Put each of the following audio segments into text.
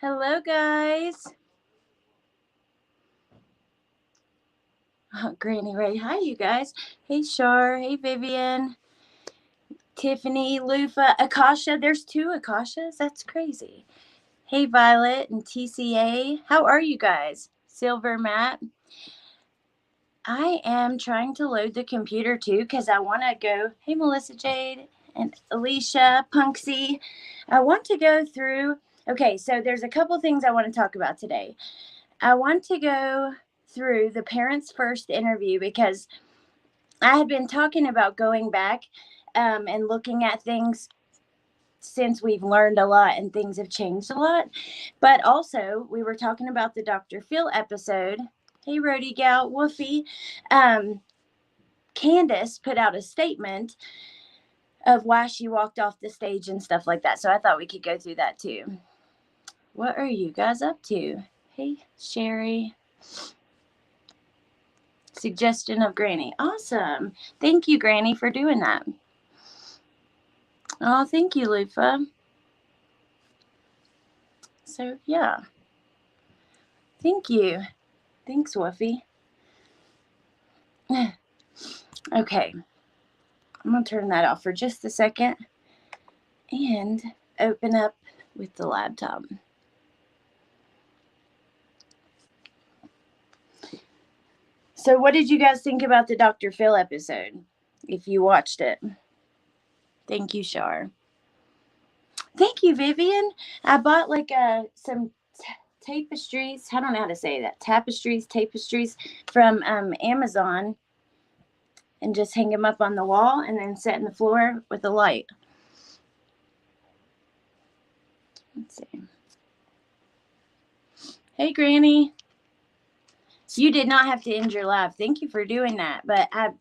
Hello, guys. Granny Ray. Hi, you guys. Hey, Shar. Hey, Vivian. Tiffany, Lufa, Akasha. There's two Akashas. That's crazy. Hey, Violet and TCA. How are you guys? Silver Matt. I am trying to load the computer too because I want to go. Hey, Melissa Jade and Alicia, Punksy. I want to go through. Okay, so there's a couple things I want to talk about today. I want to go through the Parents First interview because I had been talking about going back and looking at things since we've learned a lot and things have changed a lot. But also, we were talking about the Dr. Phil episode. Hey, Rody Gal, Woofy. Candace put out a statement of why she walked off the stage and stuff like that. So I thought we could go through that too. What are you guys up to? Hey, Sherry. Suggestion of Granny. Awesome. Thank you, Granny, for doing that. Oh, thank you, Lufa. So, yeah. Thank you. Thanks, Woofy. Okay. I'm going to turn that off for just a second and open up with the laptop. So, what did you guys think about the Dr. Phil episode? If you watched it. Thank you, Shar. Thank you, Vivian. I bought like some tapestries. I don't know how to say that. Tapestries from Amazon, and just hang them up on the wall and then set in the floor with a light. Let's see. Hey, Granny. You did not have to end your live. Thank you for doing that. But I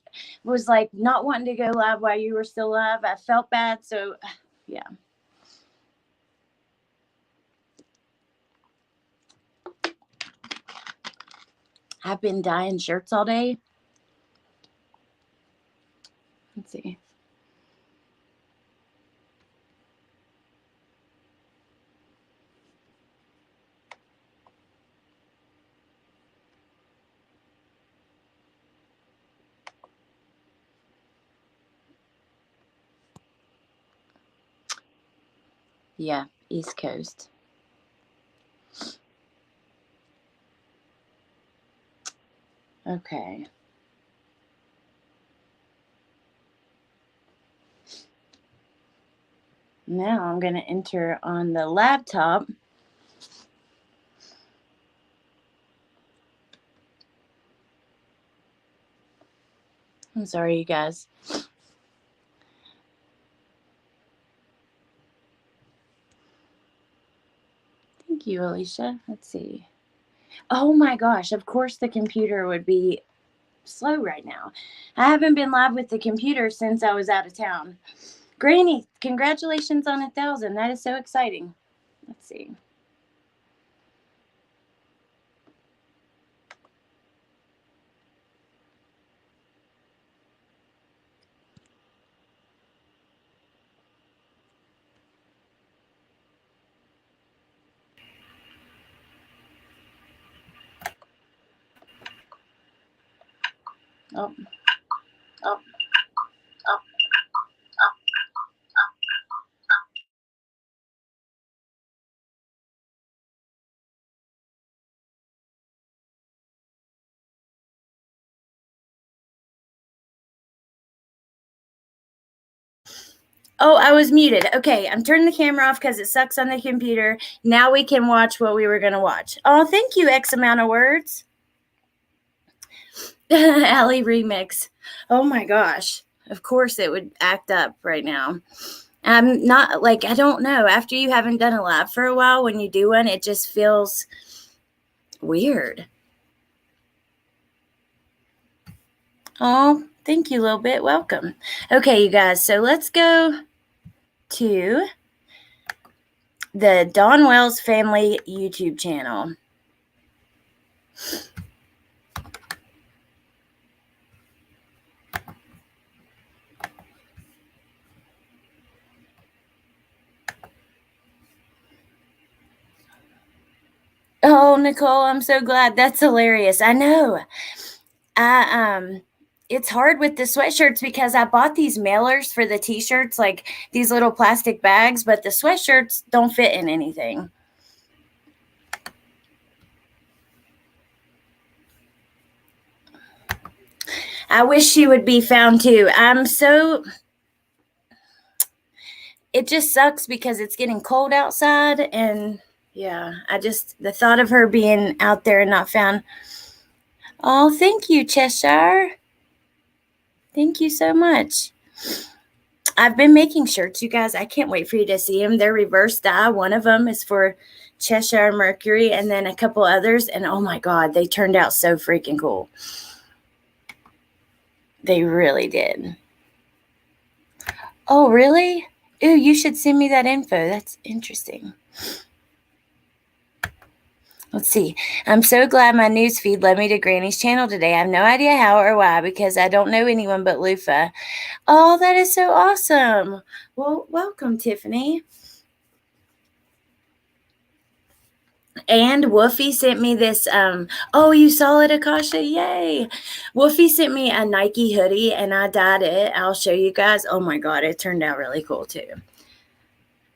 was like not wanting to go live while you were still live. I felt bad. So, yeah. I've been dyeing shirts all day. Let's see. Yeah, East Coast. Okay. Now I'm going to enter on the laptop. I'm sorry, you guys. Thank you, Alicia. Let's see. Oh my gosh, of course the computer would be slow right now. I haven't been live with the computer since I was out of town. Granny, congratulations on 1,000. That is so exciting. Let's see. Oh. Oh, I was muted. Okay, I'm turning the camera off because it sucks on the computer. Now we can watch what we were going to watch. Oh, thank you, X amount of words. Allie remix. Oh my gosh. Of course it would act up right now. I'm not like, I don't know. After you haven't done a live for a while, when you do one, it just feels weird. Oh, thank you, little bit. Welcome. Okay, you guys. So let's go to the Dawn Wells Family YouTube channel. Oh, Nicole, I'm so glad. That's hilarious. I know. It's hard with the sweatshirts because I bought these mailers for the t-shirts, like these little plastic bags, but the sweatshirts don't fit in anything. I wish she would be found too. It just sucks because it's getting cold outside, and yeah, the thought of her being out there and not found. Oh, thank you, Cheshire. Thank you so much. I've been making shirts, you guys. I can't wait for you to see them. They're reverse dye. One of them is for Cheshire Mercury, and then a couple others. And oh my God, they turned out so freaking cool. They really did. Oh, really? Ooh, you should send me that info. That's interesting. Let's see. I'm so glad my newsfeed led me to Granny's channel today. I have no idea how or why because I don't know anyone but Lufa. Oh, that is so awesome. Well, welcome, Tiffany. And Woofy sent me this. Oh, you saw it, Akasha? Yay. Woofy sent me a Nike hoodie and I dyed it. I'll show you guys. Oh my God, it turned out really cool too.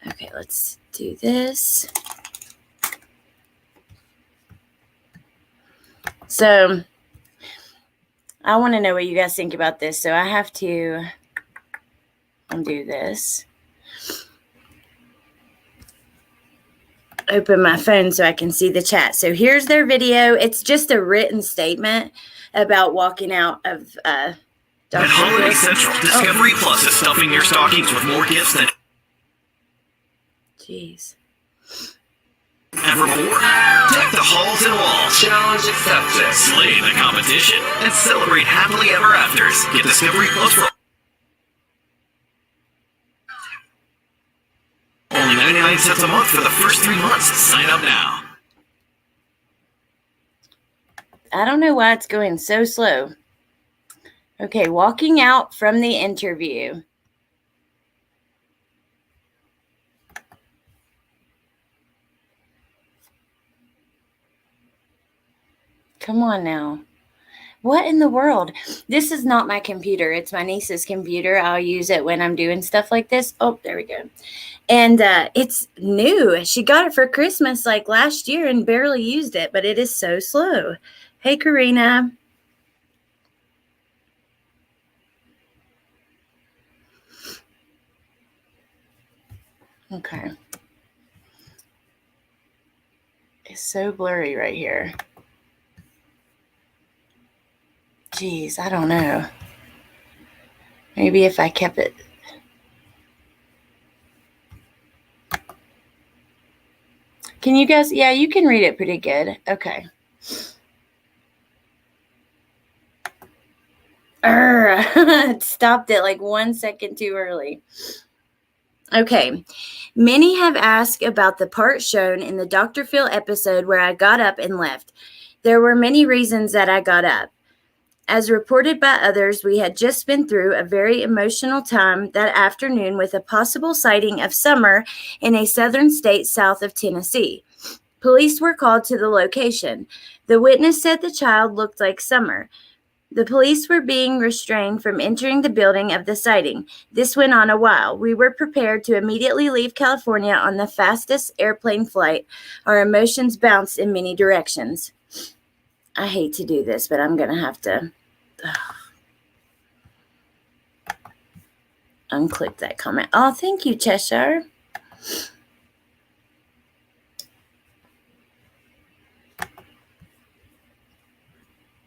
Okay, let's do this. So I want to know what you guys think about this. So I have to undo this. Open my phone so I can see the chat. So here's their video. It's just a written statement about walking out of At Holiday Central, Discovery Plus is stuffing your stockings with more gifts than jeez. Ever before. Deck the halls and walls. Challenge accepted. Slay the competition and celebrate happily ever afters. Get Discovery Plus for only 99 cents a month for the first 3 months. Sign up now. I don't know why it's going so slow. Okay, walking out from the interview. Come on now. What in the world? This is not my computer. It's my niece's computer. I'll use it when I'm doing stuff like this. Oh, there we go. And it's new. She got it for Christmas like last year and barely used it, but it is so slow. Hey, Karina. Okay. It's so blurry right here. Geez, I don't know. Maybe if I kept it. Can you guys? Yeah, you can read it pretty good. Okay. It stopped it like 1 second too early. Okay. Many have asked about the part shown in the Dr. Phil episode where I got up and left. There were many reasons that I got up. As reported by others, we had just been through a very emotional time that afternoon with a possible sighting of Summer in a southern state south of Tennessee. Police were called to the location. The witness said the child looked like Summer. The police were being restrained from entering the building of the sighting. This went on a while. We were prepared to immediately leave California on the fastest airplane flight. Our emotions bounced in many directions. I hate to do this, but I'm going to have to unclick that comment. Oh, thank you, Cheshire.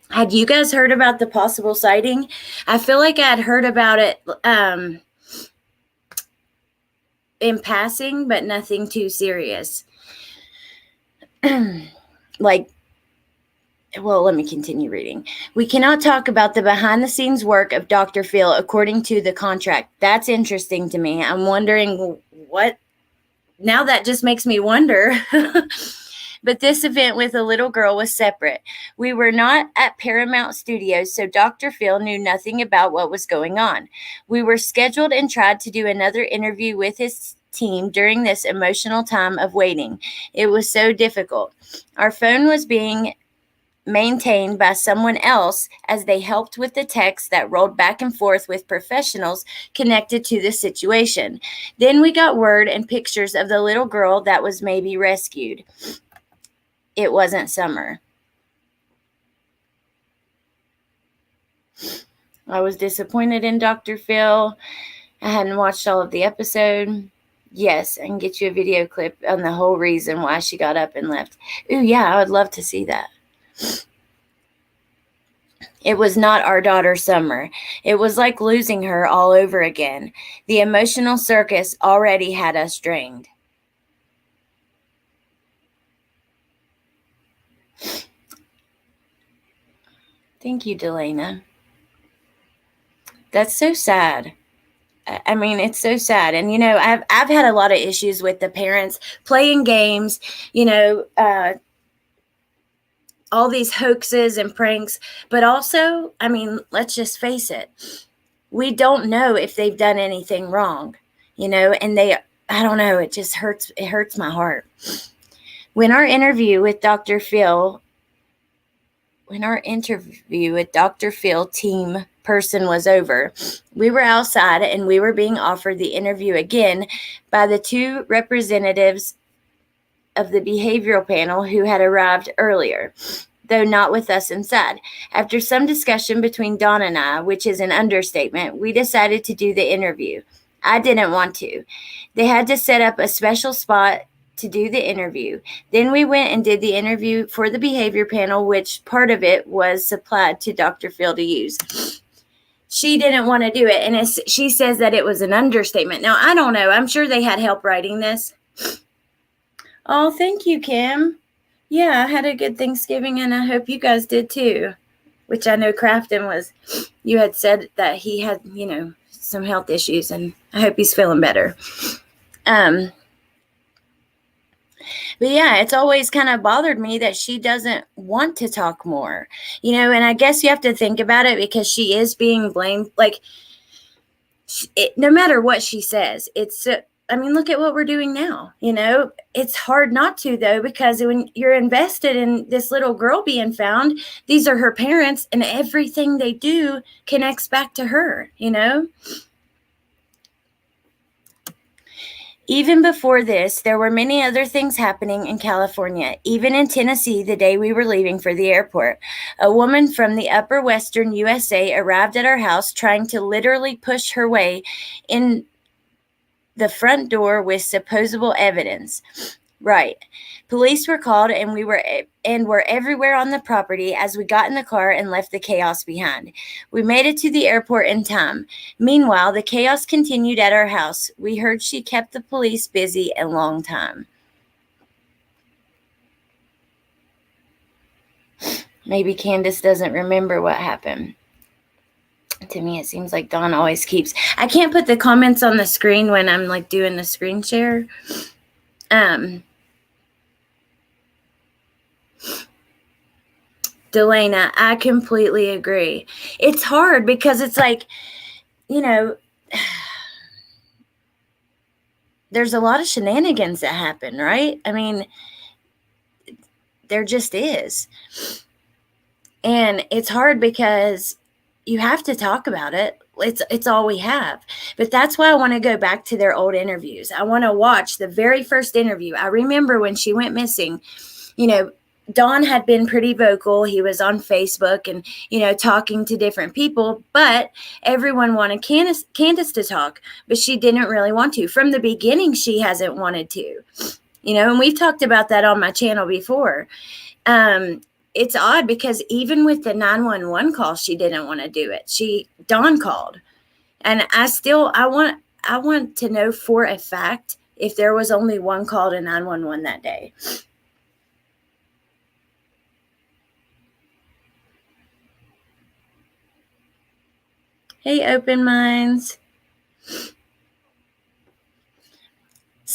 Had you guys heard about the possible sighting? I feel like I had heard about it in passing, but nothing too serious. Well, let me continue reading. We cannot talk about the behind-the-scenes work of Dr. Phil according to the contract. That's interesting to me. I'm wondering what. Now that just makes me wonder. But this event with a little girl was separate. We were not at Paramount Studios, so Dr. Phil knew nothing about what was going on. We were scheduled and tried to do another interview with his team during this emotional time of waiting. It was so difficult. Our phone was being maintained by someone else as they helped with the text that rolled back and forth with professionals connected to the situation. Then we got word and pictures of the little girl that was maybe rescued. It wasn't Summer. I was disappointed in Dr. Phil. I hadn't watched all of the episode. Yes, I can get you a video clip on the whole reason why she got up and left. Ooh, yeah, I would love to see that. It was not our daughter Summer. It was like losing her all over again. The emotional circus already had us drained. Thank you, Delana. That's so sad. I mean, it's so sad. And, you know, I've had a lot of issues with the parents playing games, you know, all these hoaxes and pranks. But also, I mean, let's just face it. We don't know if they've done anything wrong, you know, and I don't know, it just hurts. It hurts my heart. When our interview with Dr. Phil team person was over, we were outside and we were being offered the interview again by the two representatives of the behavioral panel who had arrived earlier, though not with us inside. After some discussion between Dawn and I, which is an understatement, we decided to do the interview. I didn't want to. They had to set up a special spot to do the interview. Then we went and did the interview for the behavior panel, which part of it was supplied to Dr. Phil to use. She didn't want to do it, and she says that it was an understatement. Now, I don't know. I'm sure they had help writing this. Oh, thank you, Kim. Yeah, I had a good Thanksgiving, and I hope you guys did too, which I know Crafton you had said that he had, you know, some health issues, and I hope he's feeling better. But yeah, it's always kind of bothered me that she doesn't want to talk more, you know, and I guess you have to think about it because she is being blamed. Like, no matter what she says, I mean, look at what we're doing now, you know. It's hard not to, though, because when you're invested in this little girl being found, these are her parents, and everything they do connects back to her, you know. Even before this, there were many other things happening in California. Even in Tennessee, the day we were leaving for the airport, a woman from the upper western USA arrived at our house trying to literally push her way in the front door with supposable evidence. Right. Police were called and were everywhere on the property as we got in the car and left the chaos behind. We made it to the airport in time. Meanwhile, the chaos continued at our house. We heard she kept the police busy a long time. Maybe Candace doesn't remember what happened. To me, it seems like Dawn always keeps. I can't put the comments on the screen when I'm like doing the screen share. Delana, I completely agree. It's hard because it's like, you know, there's a lot of shenanigans that happen, right? I mean, there just is. And it's hard because you have to talk about it. It's all we have. But that's why I want to go back to their old interviews. I want to watch the very first interview. I remember when she went missing, you know, Dawn had been pretty vocal. He was on Facebook and, you know, talking to different people, but everyone wanted Candace to talk, but she didn't really want to. From the beginning, she hasn't wanted to, you know, and we've talked about that on my channel before. It's odd because even with the 911 call, she didn't want to do it. Dawn called, and I want to know for a fact if there was only one call to 911 that day. Hey, Open Minds.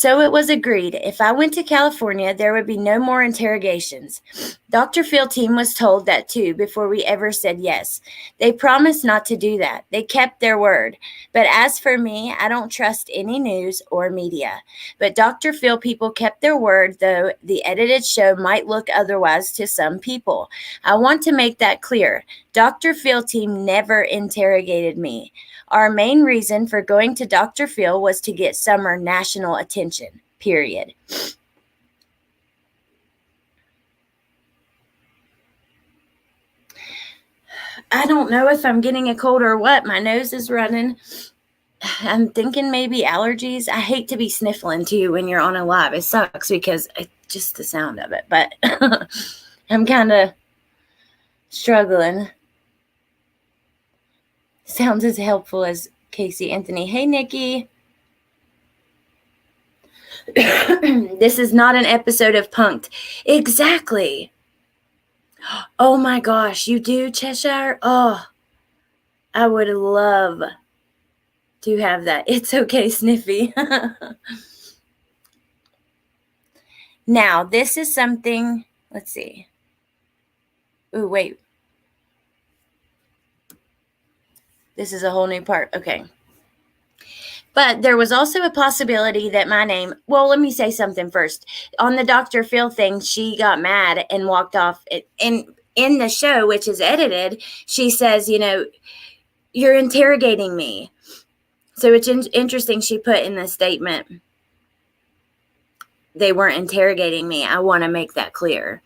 So it was agreed, if I went to California, there would be no more interrogations. Dr. Phil team was told that too before we ever said yes. They promised not to do that. They kept their word. But as for me, I don't trust any news or media. But Dr. Phil people kept their word, though the edited show might look otherwise to some people. I want to make that clear. Dr. Phil team never interrogated me. Our main reason for going to Dr. Phil was to get Summer national attention, period. I don't know if I'm getting a cold or what. My nose is running. I'm thinking maybe allergies. I hate to be sniffling to you when you're on a live. It sucks because just the sound of it. But I'm kind of struggling. Sounds as helpful as Casey Anthony. Hey, Nikki. This is not an episode of Punked. Exactly. Oh my gosh, you do, Cheshire? Oh, I would love to have that. It's okay, Sniffy. Now, this is something, let's see. Oh, wait. This is a whole new part. Okay. But there was also a possibility that my name, well, let me say something first. On the Dr. Phil thing, she got mad and walked off. And in the show, which is edited, she says, you're interrogating me. So it's interesting she put in the statement, they weren't interrogating me. I want to make that clear.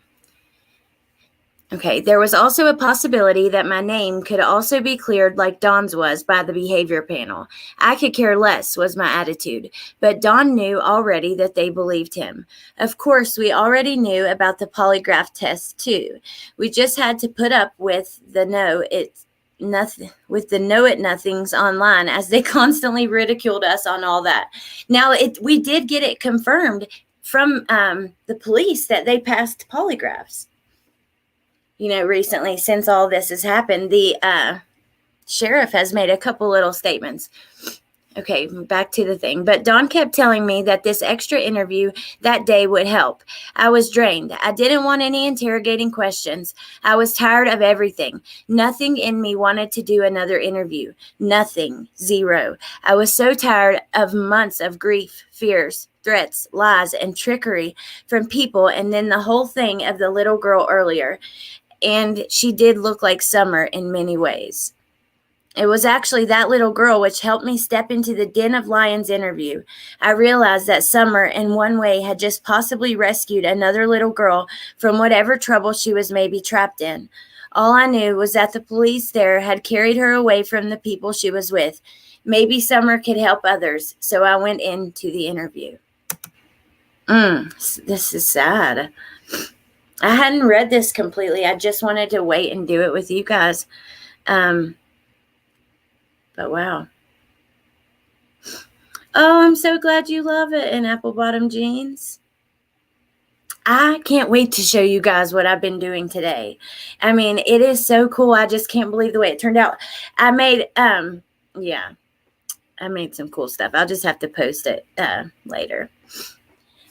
Okay, there was also a possibility that my name could also be cleared like Dawn's was by the behavior panel. I could care less was my attitude, but Dawn knew already that they believed him. Of course, we already knew about the polygraph test too. We just had to put up with the know it nothings online as they constantly ridiculed us on all that. Now, we did get it confirmed from the police that they passed polygraphs. Recently, since all this has happened, the sheriff has made a couple little statements. Okay, back to the thing. But Dawn kept telling me that this extra interview that day would help. I was drained. I didn't want any interrogating questions. I was tired of everything. Nothing in me wanted to do another interview. Nothing. Zero. I was so tired of months of grief, fears, threats, lies, and trickery from people, and then the whole thing of the little girl earlier. And she did look like Summer in many ways. It was actually that little girl which helped me step into the Den of Lions interview. I realized that Summer, in one way, had just possibly rescued another little girl from whatever trouble she was maybe trapped in. All I knew was that the police there had carried her away from the people she was with. Maybe Summer could help others, so I went into the interview. This is sad. I hadn't read this completely. I just wanted to wait and do it with you guys. But wow. Oh, I'm so glad you love it in apple bottom jeans. I can't wait to show you guys what I've been doing today. I mean, it is so cool. I just can't believe the way it turned out. I made, I made some cool stuff. I'll just have to post it later.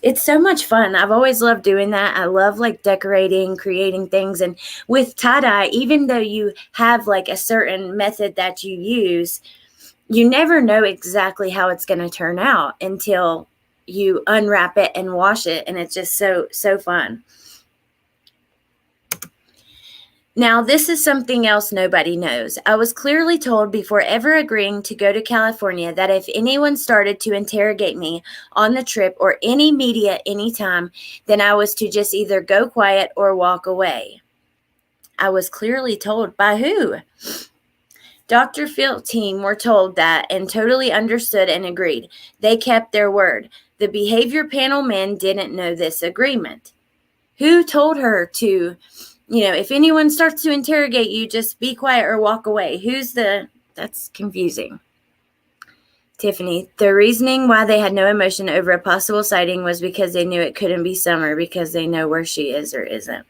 It's so much fun. I've always loved doing that. I love decorating, creating things. And with tie-dye, even though you have a certain method that you use, you never know exactly how it's going to turn out until you unwrap it and wash it. And it's just so fun. Now, this is something else nobody knows. I was clearly told before ever agreeing to go to California that if anyone started to interrogate me on the trip or any media anytime, then I was to just either go quiet or walk away. I was clearly told by who? Dr. Phil team were told that and totally understood and agreed. They kept their word. The behavior panel men didn't know this agreement. Who told her to... if anyone starts to interrogate you, just be quiet or walk away. That's confusing. Tiffany, the reasoning why they had no emotion over a possible sighting was because they knew it couldn't be Summer because they know where she is or isn't.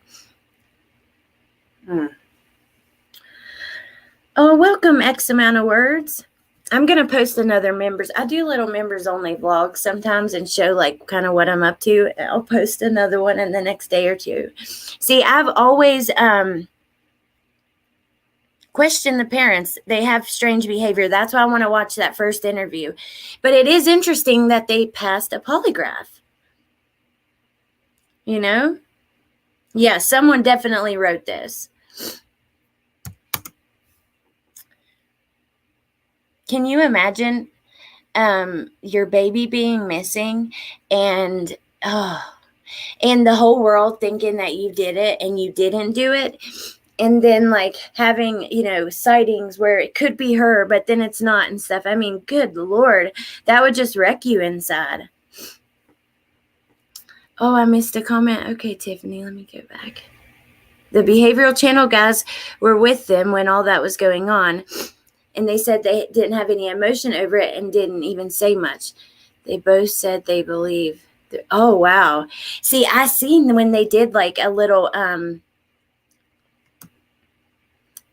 Oh, welcome, X amount of words. I'm going to post another members. I do little members only vlogs sometimes and show like kind of what I'm up to. I'll post another one in the next day or two. See, I've always questioned the parents. They have strange behavior. That's why I want to watch that first interview. But it is interesting that they passed a polygraph. You know? Yeah, someone definitely wrote this. Can you imagine your baby being missing and the whole world thinking that you did it and you didn't do it, and then like having sightings where it could be her but then it's not and stuff? I mean, good Lord, that would just wreck you inside. Oh, I missed a comment. Okay, Tiffany, let me go back. The behavioral channel guys were with them when all that was going on, and they said they didn't have any emotion over it and didn't even say much. They both said they believe. Oh, wow. See, I seen when they did like a little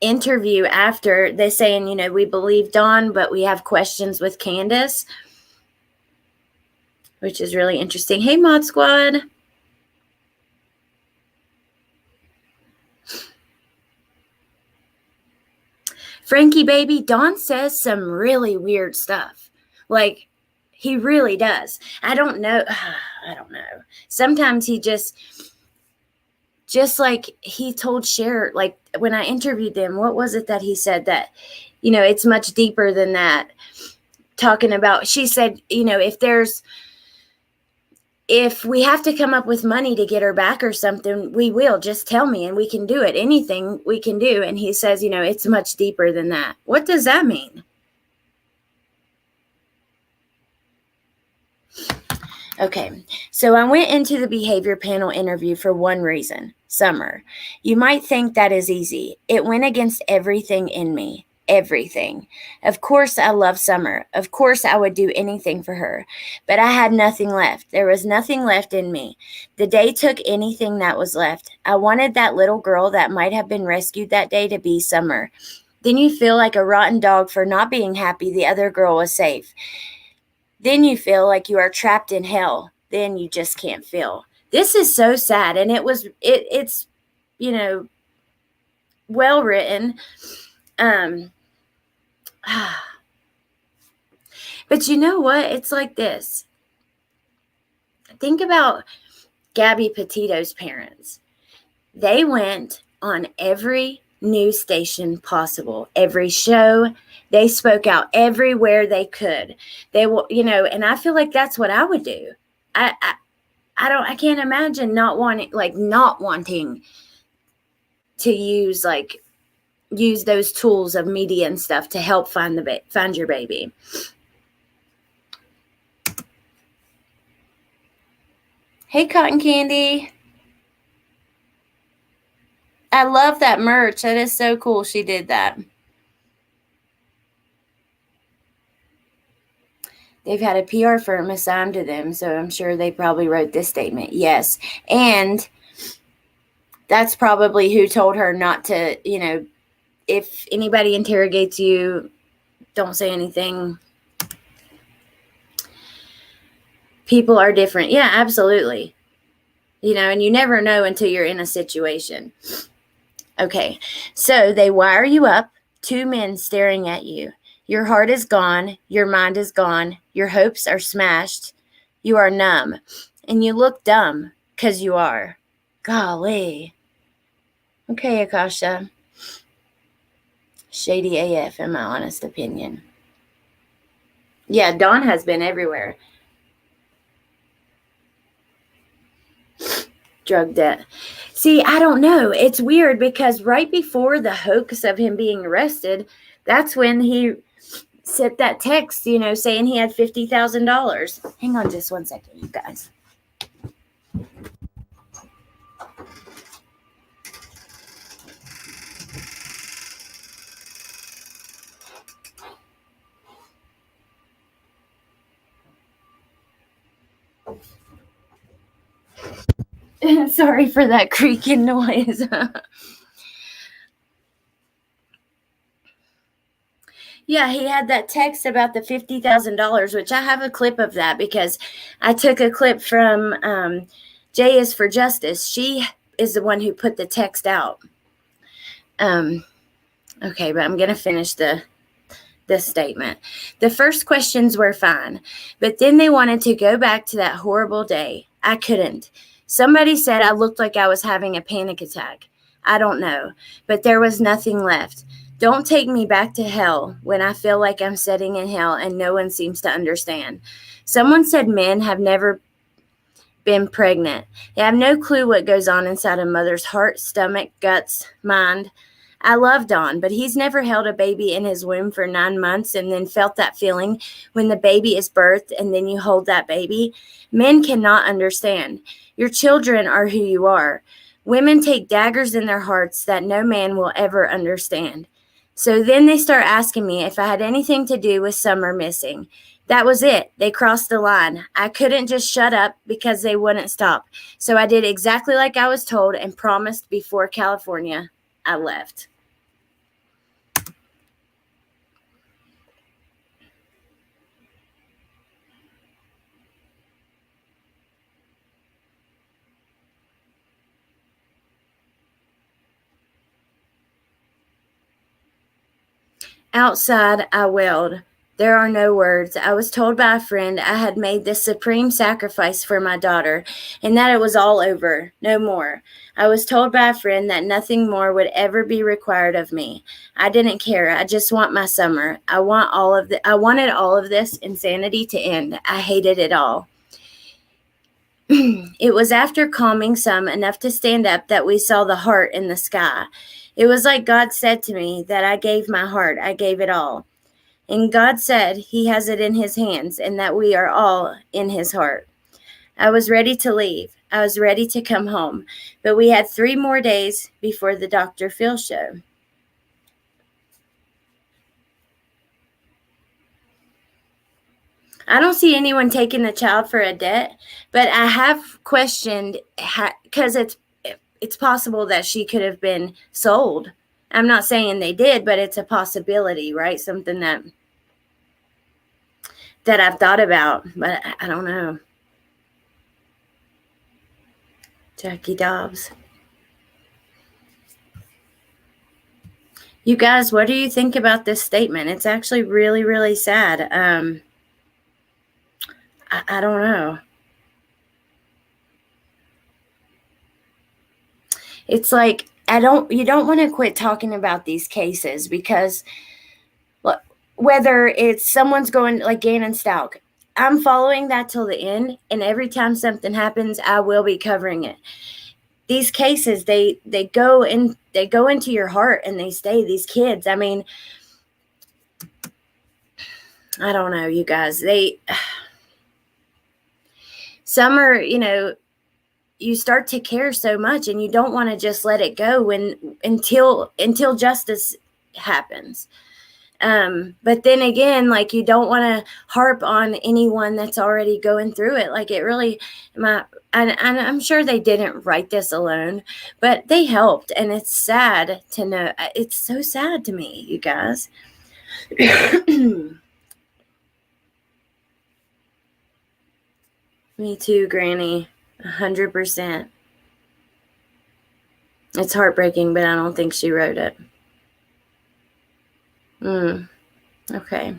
interview after, they saying, we believe Dawn, but we have questions with Candace, which is really interesting. Hey, Mod Squad. Frankie, baby, Dawn says some really weird stuff. Like, he really does. I don't know. Sometimes he just like he told Cher, like when I interviewed them, what was it that he said that, it's much deeper than that. Talking about, she said, if we have to come up with money to get her back or something, we will. Just tell me and we can do it. Anything we can do. And he says, it's much deeper than that. What does that mean? Okay, so I went into the behavior panel interview for one reason. Summer. You might think that is easy. It went against everything in me. Everything. Of course, I love Summer. Of course, I would do anything for her. But I had nothing left. There was nothing left in me. The day took anything that was left. I wanted that little girl that might have been rescued that day to be Summer. Then you feel like a rotten dog for not being happy the other girl was safe. Then you feel like you are trapped in hell. Then you just can't feel. This is so sad. And it's well written. But you know what? It's like this. Think about Gabby Petito's parents. They went on every news station possible, every show. They spoke out everywhere they could. They will, and I feel like that's what I would do. I can't imagine not wanting to use those tools of media and stuff to help find your baby. Hey, Cotton Candy. I love that merch. That is so cool. She did that. They've had a PR firm assigned to them, so I'm sure they probably wrote this statement. Yes. And that's probably who told her not to, if anybody interrogates you, don't say anything. People are different. Yeah, absolutely. And you never know until you're in a situation. Okay, so they wire you up, two men staring at you. Your heart is gone. Your mind is gone. Your hopes are smashed. You are numb. And you look dumb, because you are. Golly. Okay, Akasha. Shady AF, in my honest opinion. Yeah, Dawn has been everywhere. Drug debt. See, I don't know. It's weird because right before the hoax of him being arrested, that's when he sent that text, saying he had $50,000. Hang on just 1 second, you guys. Sorry for that creaking noise. Yeah, he had that text about the $50,000, which I have a clip of that because I took a clip from J is for Justice. She is the one who put the text out. Okay, but I'm going to finish this statement. The first questions were fine, but then they wanted to go back to that horrible day. I couldn't. Somebody said I looked like I was having a panic attack. I don't know, but there was nothing left. Don't take me back to hell when I feel like I'm sitting in hell and no one seems to understand. Someone said men have never been pregnant. They have no clue what goes on inside a mother's heart, stomach, guts, mind. I love Don, but he's never held a baby in his womb for 9 months and then felt that feeling when the baby is birthed and then you hold that baby. Men cannot understand. Your children are who you are. Women take daggers in their hearts that no man will ever understand. So then they start asking me if I had anything to do with Summer missing. That was it. They crossed the line. I couldn't just shut up because they wouldn't stop. So I did exactly like I was told and promised before California I left. Outside, I wailed. There are no words. I was told by a friend I had made the supreme sacrifice for my daughter and that it was all over, no more. I was told by a friend that nothing more would ever be required of me. I didn't care. I just want my Summer. I wanted all of this insanity to end. I hated it all. It was after calming some enough to stand up that we saw the heart in the sky. It was like God said to me that I gave my heart. I gave it all. And God said he has it in his hands and that we are all in his heart. I was ready to leave. I was ready to come home. But we had 3 more days before the Dr. Phil show. I don't see anyone taking the child for a debt, but I have questioned because it's possible that she could have been sold. I'm not saying they did, but it's a possibility, right? Something that I've thought about, but I don't know. Jackie Dobbs. You guys, what do you think about this statement? It's actually really, really sad. I don't know. It's like you don't want to quit talking about these cases because whether it's someone's going like Gannon Stalk, I'm following that till the end, and every time something happens, I will be covering it. These cases, they go into your heart and they stay. These kids, I mean, I don't know, you guys. Summer, you start to care so much and you don't want to just let it go until justice happens. But then again, like, you don't want to harp on anyone that's already going through it. Like, it really, and I'm sure they didn't write this alone, but they helped. And it's sad to know. It's so sad to me, you guys. Me too, Granny. 100%. It's heartbreaking, but I don't think she wrote it. Okay.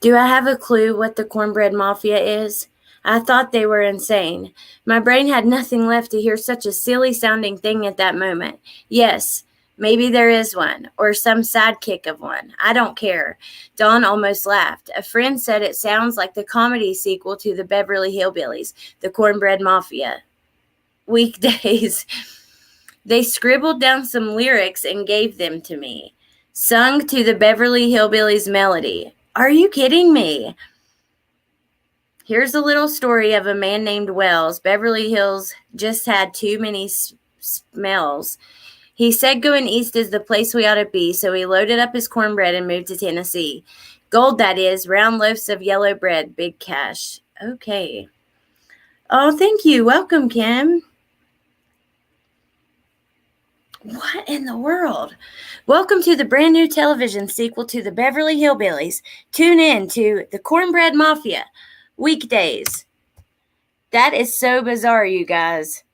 Do I have a clue what the Cornbread Mafia is? I thought they were insane. My brain had nothing left to hear such a silly-sounding thing at that moment. Yes, maybe there is one, or some sidekick of one. I don't care. Dawn almost laughed. A friend said it sounds like the comedy sequel to the Beverly Hillbillies, the Cornbread Mafia. Weekdays. They scribbled down some lyrics and gave them to me. Sung to the Beverly Hillbillies melody. Are you kidding me? Here's a little story of a man named Wells. Beverly Hills just had too many smells. He said going east is the place we ought to be, so he loaded up his cornbread and moved to Tennessee. Gold, that is, round loaves of yellow bread, big cash. Okay. Oh, thank you. Welcome, Kim. What in the world? Welcome to the brand new television sequel to the Beverly Hillbillies. Tune in to the Cornbread Mafia weekdays. That is so bizarre, you guys.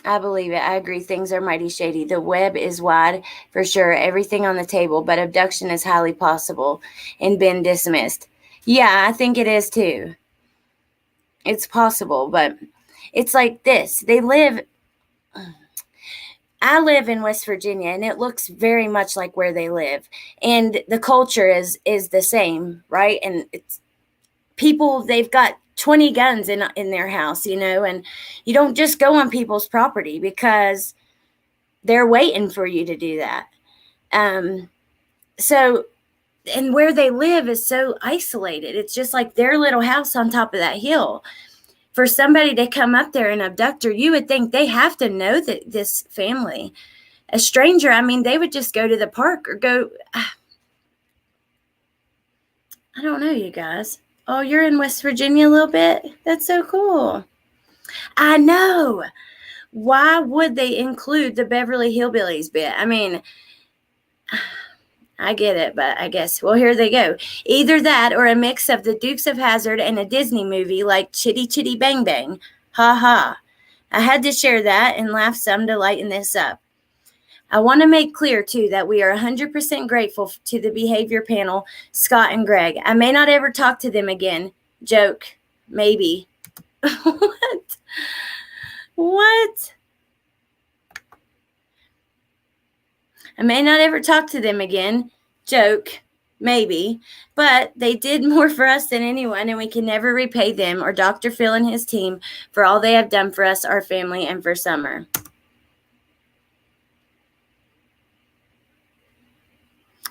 I believe it. I agree. Things are mighty shady. The web is wide for sure. Everything on the table, but abduction is highly possible and been dismissed. Yeah, I think it is too. It's possible, but it's like this. I live in West Virginia, and it looks very much like where they live. And the culture is the same, right? And it's people, they've got 20 guns in their house, and you don't just go on people's property because they're waiting for you to do that. So, and where they live is so isolated. It's just like their little house on top of that hill. For somebody to come up there and abduct her, you would think they have to know that this family. A stranger, I mean, they would just go to the park or go. I don't know, you guys. Oh, you're in West Virginia a little bit? That's so cool. I know. Why would they include the Beverly Hillbillies bit? I mean, I get it, but I guess, well, here they go. Either that or a mix of the Dukes of Hazzard and a Disney movie like Chitty Chitty Bang Bang. Ha ha. I had to share that and laugh some to lighten this up. I want to make clear, too, that we are 100% grateful to the behavior panel, Scott and Greg. I may not ever talk to them again. Joke. Maybe. What? What? I may not ever talk to them again. Joke. Maybe. But they did more for us than anyone, and we can never repay them or Dr. Phil and his team for all they have done for us, our family, and for Summer.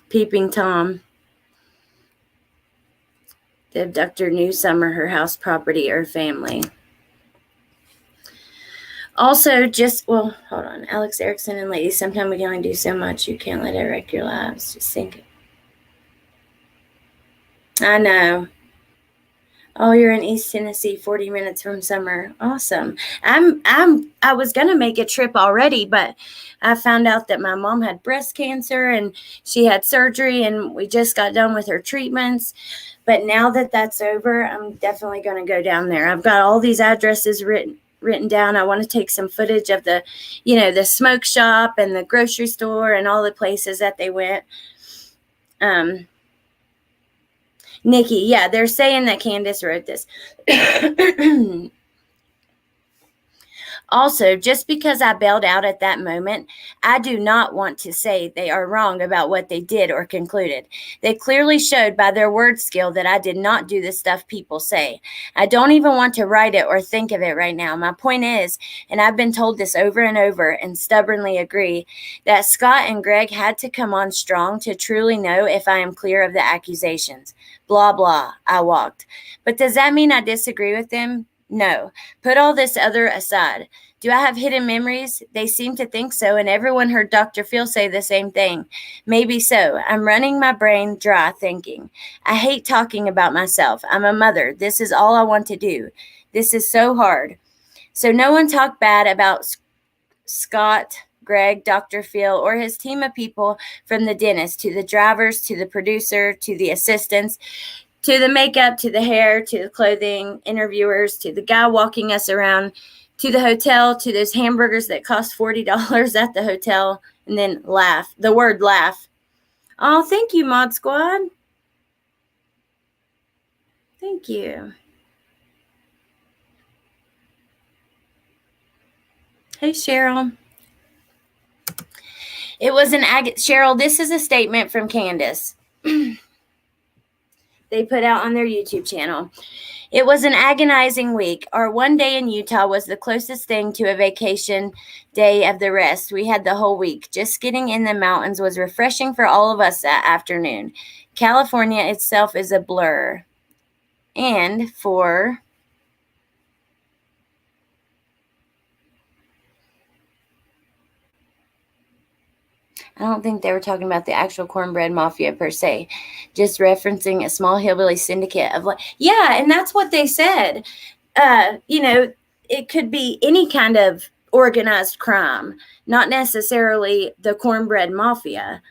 Peeping Tom. The abductor knew Summer, her house, property, or family. Also, hold on. Alex Erickson and ladies, sometimes we can only do so much. You can't let it wreck your lives. Just think it. I know. Oh, you're in East Tennessee, 40 minutes from Summer. Awesome. I was going to make a trip already, but I found out that my mom had breast cancer and she had surgery and we just got done with her treatments. But now that that's over, I'm definitely going to go down there. I've got all these addresses written down. I want to take some footage of the smoke shop and the grocery store and all the places that they went. Nikki, yeah, they're saying that Candace wrote this. Also, just because I bailed out at that moment, I do not want to say they are wrong about what they did or concluded. They clearly showed by their word skill that I did not do the stuff people say. I don't even want to write it or think of it right now. My point is, and I've been told this over and over and stubbornly agree, that Scott and Greg had to come on strong to truly know if I am clear of the accusations. Blah, blah, I walked. But does that mean I disagree with them? No. Put all this other aside. Do I have hidden memories? They seem to think so, and everyone heard Dr. Phil say the same thing. Maybe so. I'm running my brain dry thinking. I hate talking about myself. I'm a mother. This is all I want to do. This is so hard. So no one talk bad about Scott, Greg, Dr. Phil, or his team of people, from the dentist to the drivers to the producer to the assistants, to the makeup, to the hair, to the clothing, interviewers, to the guy walking us around, to the hotel, to those hamburgers that cost $40 at the hotel, and then laugh. The word laugh. Oh, thank you, Mod Squad. Thank you. Hey, Cheryl. It was Cheryl, this is a statement from Candace. They put out on their YouTube channel. It was an agonizing week. Our one day in Utah was the closest thing to a vacation day of the rest we had the whole week. Just getting in the mountains was refreshing for all of us that afternoon. California itself is a blur. And for... I don't think they were talking about the actual Cornbread Mafia per se, just referencing a small hillbilly syndicate of yeah, and that's what they said. it could be any kind of organized crime, not necessarily the Cornbread Mafia.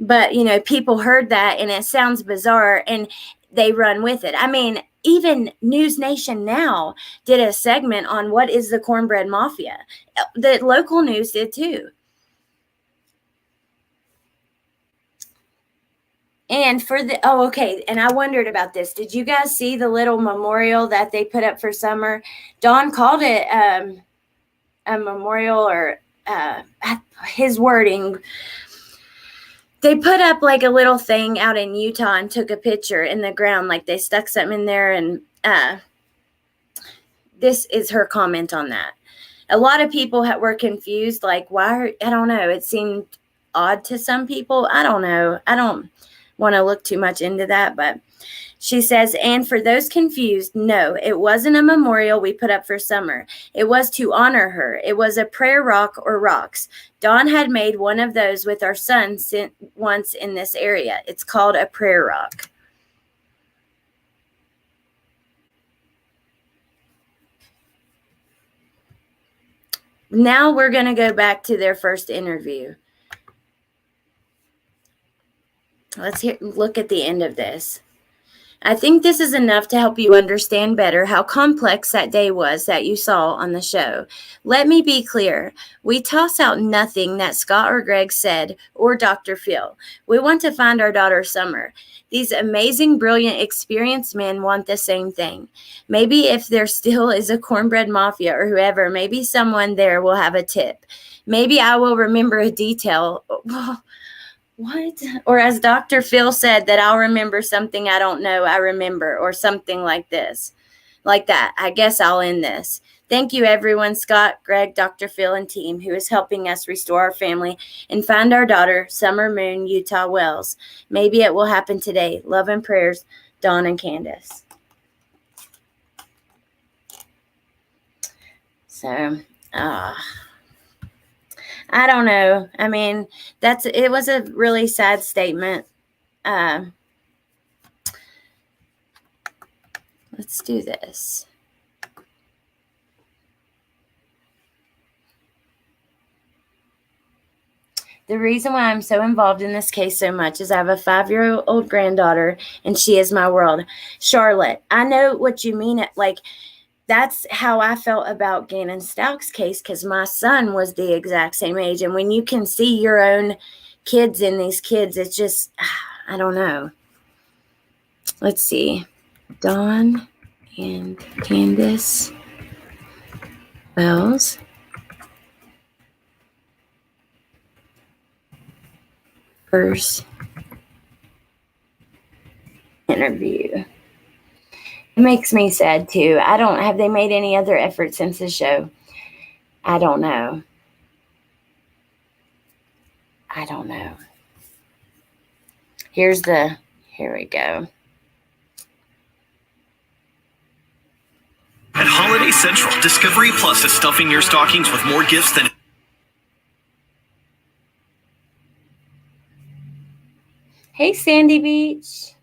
But, people heard that and it sounds bizarre and they run with it. I mean, even News Nation Now did a segment on what is the Cornbread Mafia. The local news did too. And and I wondered about this. Did you guys see the little memorial that they put up for Summer? Don called it a memorial, or his wording. They put up like a little thing out in Utah and took a picture in the ground, like they stuck something in there. And this is her comment on that. A lot of people were confused, like, why? I don't know. It seemed odd to some people. I don't know. I don't want to look too much into that, but she says, and for those confused, no, it wasn't a memorial we put up for Summer. It was to honor her. It was a prayer rock or rocks. Dawn had made one of those with our son once in this area. It's called a prayer rock. Now we're going to go back to their first interview. Let's look at the end of this. I think this is enough to help you understand better how complex that day was that you saw on the show. Let me be clear. We toss out nothing that Scott or Greg said or Dr. Phil. We want to find our daughter Summer. These amazing, brilliant, experienced men want the same thing. Maybe if there still is a Cornbread Mafia or whoever, maybe someone there will have a tip. Maybe I will remember a detail. What? Or as Dr. Phil said, that I'll remember something I don't know I remember, or something like this. Like that. I guess I'll end this. Thank you, everyone, Scott, Greg, Dr. Phil, and team, who is helping us restore our family and find our daughter, Summer Moon Utah Wells. Maybe it will happen today. Love and prayers, Dawn and Candace. So, I don't know. I mean, it was a really sad statement. Let's do this. The reason why I'm so involved in this case so much is I have a 5-year-old granddaughter, and she is my world. Charlotte, I know what you mean. Like, that's how I felt about Gannon Stouck's case, because my son was the exact same age. And when you can see your own kids in these kids, it's just, I don't know. Let's see. Dawn and Candace Wells. First interview. It makes me sad too. Have they made any other efforts since the show? I don't know. Here we go. At Holiday Central, Discovery Plus is stuffing your stockings with more gifts than... Hey, Sandy Beach.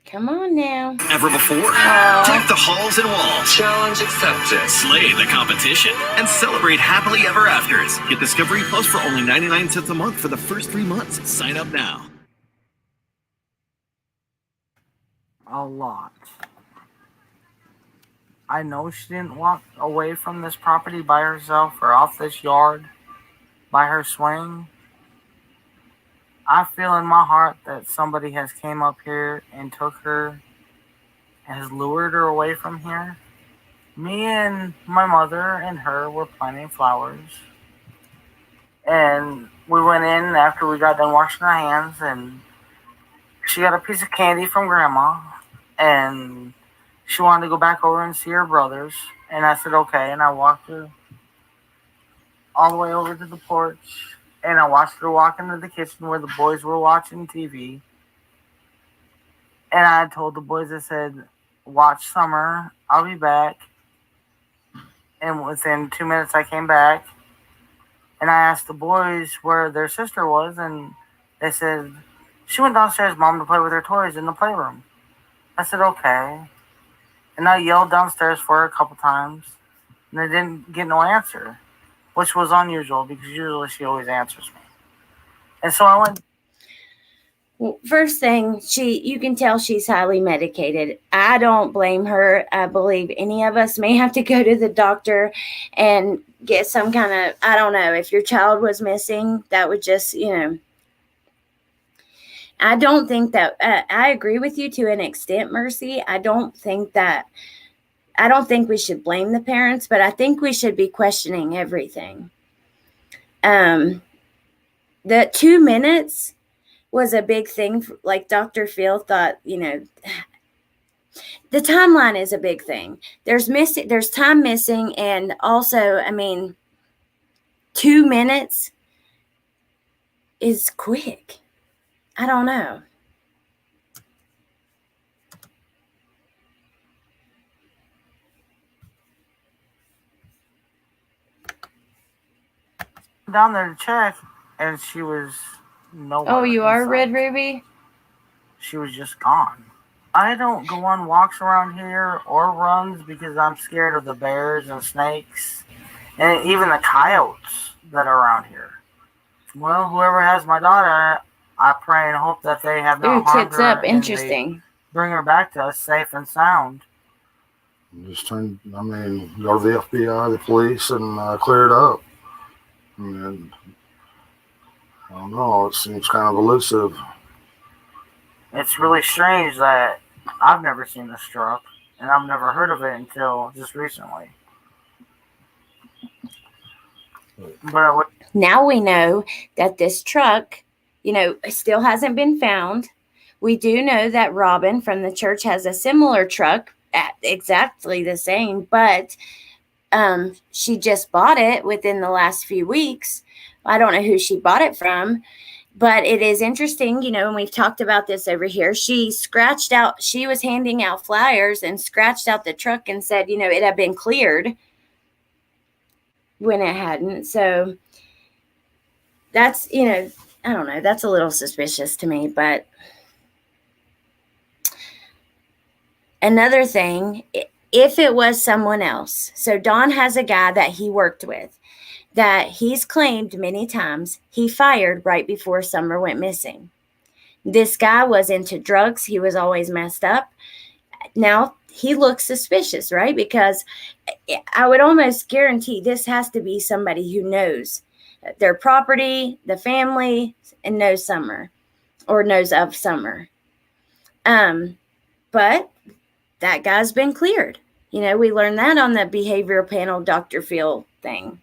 Come on now. Ever before? Deck the halls and walls. Challenge accepted. Slay the competition and celebrate happily ever afters. Get Discovery Plus for only 99 cents a month for the first 3 months. Sign up now. A lot. I know she didn't walk away from this property by herself or off this yard by her swing. I feel in my heart that somebody has came up here and took her, has lured her away from here. Me and my mother and her were planting flowers. And we went in after we got done washing our hands, and she got a piece of candy from Grandma, and she wanted to go back over and see her brothers. And I said, okay, and I walked her all the way over to the porch. And I watched her walk into the kitchen where the boys were watching TV. And I told the boys, I said, watch Summer. I'll be back. And within 2 minutes, I came back. And I asked the boys where their sister was. And they said, she went downstairs, Mom, to play with her toys in the playroom. I said, okay. And I yelled downstairs for her a couple times, and I didn't get no answer, which was unusual because usually she always answers me. And so I went. Well, first thing, you can tell she's highly medicated. I don't blame her. I believe any of us may have to go to the doctor and get some kind of, I don't know, if your child was missing, that would just, I don't think that, I agree with you to an extent, Mercy. I don't think we should blame the parents, but I think we should be questioning everything. The 2 minutes was a big thing. Like Dr. Phil thought, the timeline is a big thing. There's time missing. And also, 2 minutes is quick. I don't know. Down there to check, and she was nowhere. Oh, you are Red Ruby? She was just gone. I don't go on walks around here or runs because I'm scared of the bears and snakes and even the coyotes that are around here. Well, whoever has my daughter, I pray and hope that they have not harmed her. Up. Interesting. Bring her back to us safe and sound. Just go to the FBI, the police, and clear it up. And I don't know, it seems kind of elusive. It's really strange that I've never seen this truck, and I've never heard of it until just recently. But now we know that this truck, still hasn't been found. We do know that Robin from the church has a similar truck, exactly the same, but she just bought it within the last few weeks. I don't know who she bought it from, but it is interesting, and we've talked about this over here. She was handing out flyers and scratched out the truck and said, it had been cleared when it hadn't. So that's, I don't know, that's a little suspicious to me. But another thing, if it was someone else, so Don has a guy that he worked with that he's claimed many times he fired right before Summer went missing. This guy was into drugs. He was always messed up. Now he looks suspicious, right? Because I would almost guarantee this has to be somebody who knows their property, the family, and knows Summer or knows of Summer. But that guy's been cleared. We learned that on the behavioral panel Dr. Phil thing.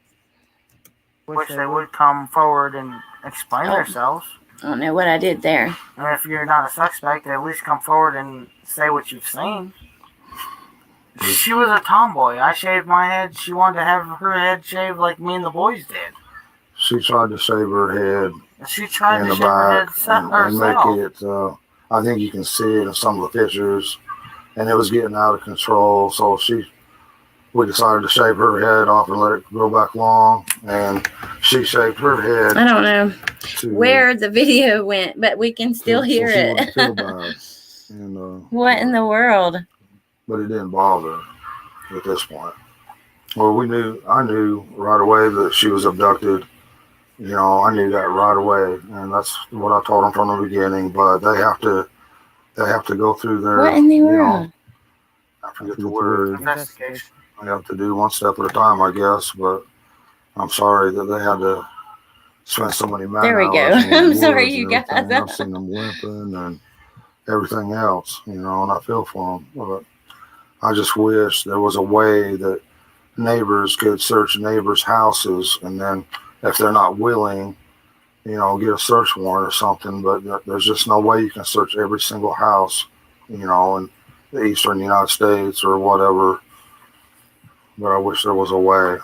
Wish they would come forward and explain themselves. I don't know what I did there. And if you're not a suspect, at least come forward and say what you've seen. She was a tomboy. I shaved my head. She wanted to have her head shaved like me and the boys did. She tried to shave her head. She tried in to the shave her back head and herself. make it. I think you can see it in some of the pictures, and it was getting out of control. So we decided to shave her head off and let it grow back long, and she shaved her head. I don't know where the video went, but we can still hear it. Feel bad. And, what in the world? But it didn't bother at this point. Well, I knew right away that she was abducted. I knew that right away, and that's what I told them from the beginning. But they have to go through their. What in the world? I forget the word. Investigation. I have to do one step at a time, I guess. But I'm sorry that they had to spend so many man There we go. I'm sorry, you guys. I've seen them limping and everything else, and I feel for them. But I just wish there was a way that neighbors could search neighbors' houses, and then if they're not willing, get a search warrant or something. But there's just no way you can search every single house, in the eastern United States or whatever. But I wish there was a way.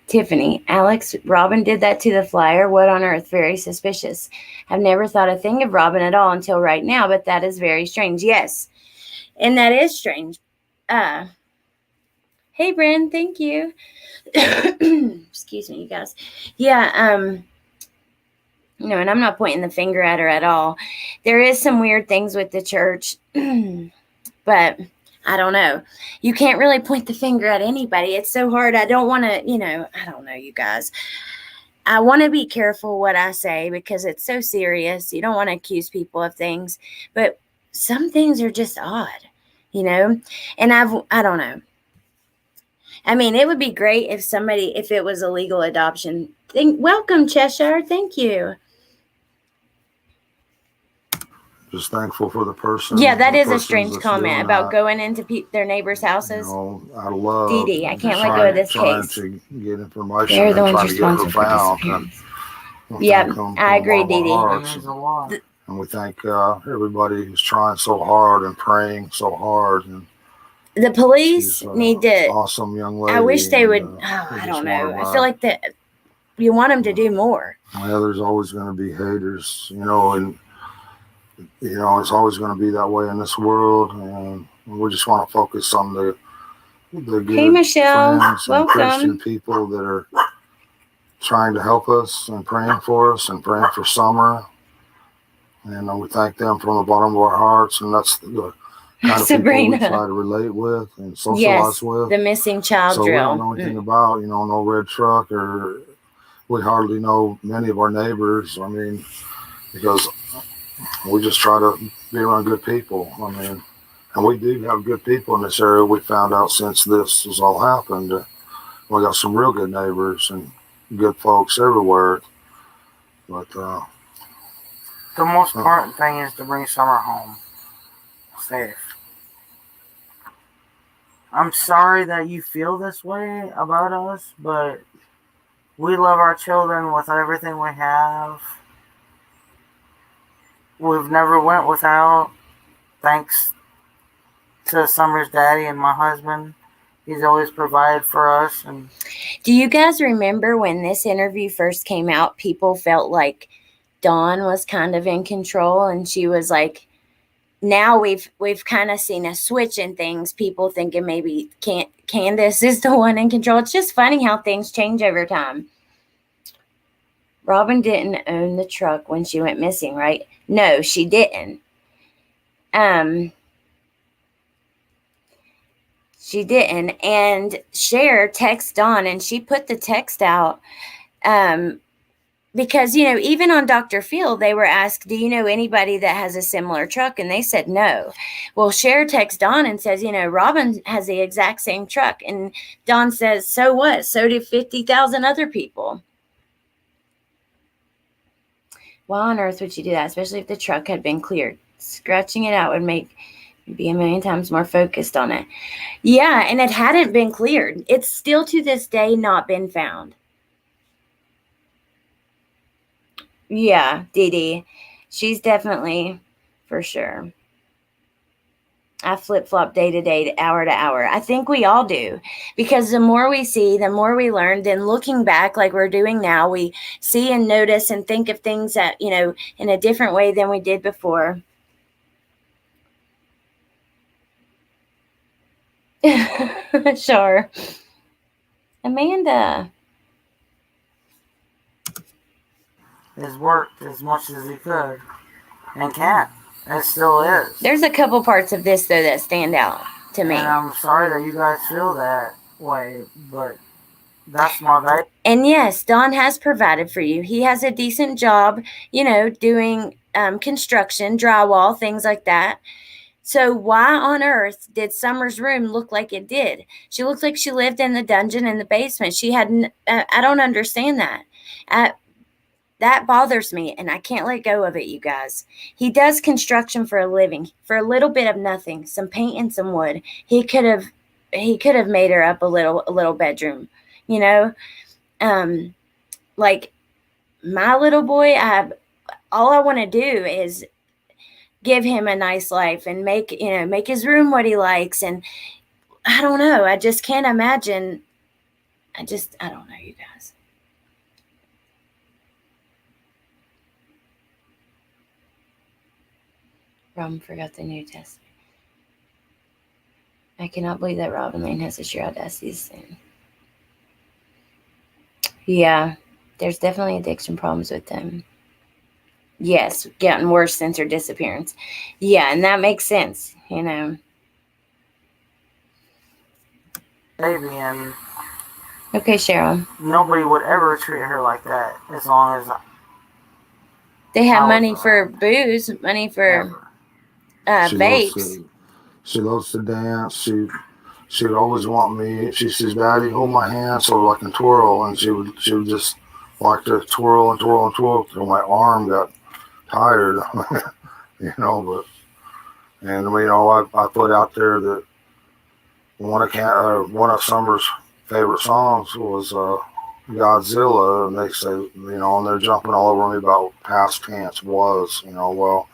Tiffany, Alex, Robin did that to the flyer. What on earth? Very suspicious. I've never thought a thing of Robin at all until right now, but that is very strange. Yes. And that is strange. Hey, Bryn, thank you. Excuse me, you guys. Yeah, and I'm not pointing the finger at her at all. There is some weird things with the church, but I don't know. You can't really point the finger at anybody. It's so hard. I don't want to, I don't know, you guys. I want to be careful what I say because it's so serious. You don't want to accuse people of things, but some things are just odd, and I don't know. I mean, it would be great if it was a legal adoption thing. Welcome, Cheshire. Thank you. Just thankful for the person. Yeah, that is a strange comment about going into their neighbors' houses. Out of love. Dee Dee, I can't let go of this trying case. to get information. They're the and ones trying to get her responsible found. Yeah, I agree, Dee Dee. And we thank everybody who's trying so hard and praying so hard. And the police need to. Awesome young lady. I wish they would. I don't know. I feel like that you want them to do more. Well, there's always going to be haters, and it's always going to be that way in this world, and we just want to focus on the good Hey, Michelle, friends and welcome. Christian people that are trying to help us and praying for us and praying for Summer, and we thank them from the bottom of our hearts, and that's the kind of Sabrina. people we try to relate with and socialize with. The missing child so drill. We don't know anything about, no red truck, or we hardly know many of our neighbors. I mean, because we just try to be around good people. I mean, and we do have good people in this area. We found out since this has all happened. We got some real good neighbors and good folks everywhere. But the most important thing is to bring Summer home safe. I'm sorry that you feel this way about us, but we love our children with everything we have. We've never went without, thanks to Summer's daddy and my husband. He's always provided for us. And do you guys remember when this interview first came out, people felt like Dawn was kind of in control, and she was like, now we've kind of seen a switch in things, people thinking maybe Candace is the one in control. It's just funny how things change over time. Robin didn't own the truck when she went missing, right? No, she didn't. She didn't. And Cher texted Dawn, and she put the text out because, even on Dr. Phil, they were asked, do you know anybody that has a similar truck? And they said no. Well, Cher texts Dawn and says, Robin has the exact same truck. And Dawn says, so what? So do 50,000 other people. Why on earth would you do that, especially if the truck had been cleared? Scratching it out would make you be a million times more focused on it. Yeah, and it hadn't been cleared. It's still to this day not been found. Yeah, Dee Dee. She's definitely, for sure. I flip-flop day to day, hour to hour. I think we all do, because the more we see, the more we learn. Then looking back like we're doing now, we see and notice and think of things that, in a different way than we did before. Sure. Amanda. has worked as much as he could and can. It still is. There's a couple parts of this, though, that stand out to me. And I'm sorry that you guys feel that way, but that's my baby. And yes, Don has provided for you. He has a decent job, doing construction, drywall, things like that. So why on earth did Summer's room look like it did? She looked like she lived in the dungeon in the basement. She had, I don't understand that. That bothers me, and I can't let go of it, you guys. He does construction for a living, for a little bit of nothing, some paint and some wood. He could have made her up a little bedroom, like my little boy. All I want to do is give him a nice life and make his room what he likes. And I don't know. I just can't imagine. I don't know, you guys. Robin forgot the New Testament. I cannot believe that Robin Lane has a sheer audacity to sin. Yeah, there's definitely addiction problems with them. Yes, getting worse since her disappearance. Yeah, and that makes sense, baby, and Okay, Cheryl. nobody would ever treat her like that as long as They have I was money around. for booze, money for vapes. She loves to dance. She would always want me. She says, "Daddy, hold my hand so I can twirl," and she would just like to twirl and twirl and twirl till my arm got tired. you know, but and you know, I put out there that one of Summer's favorite songs was Godzilla, and they say, you know, and they're jumping all over me about past tense was, you know. Well,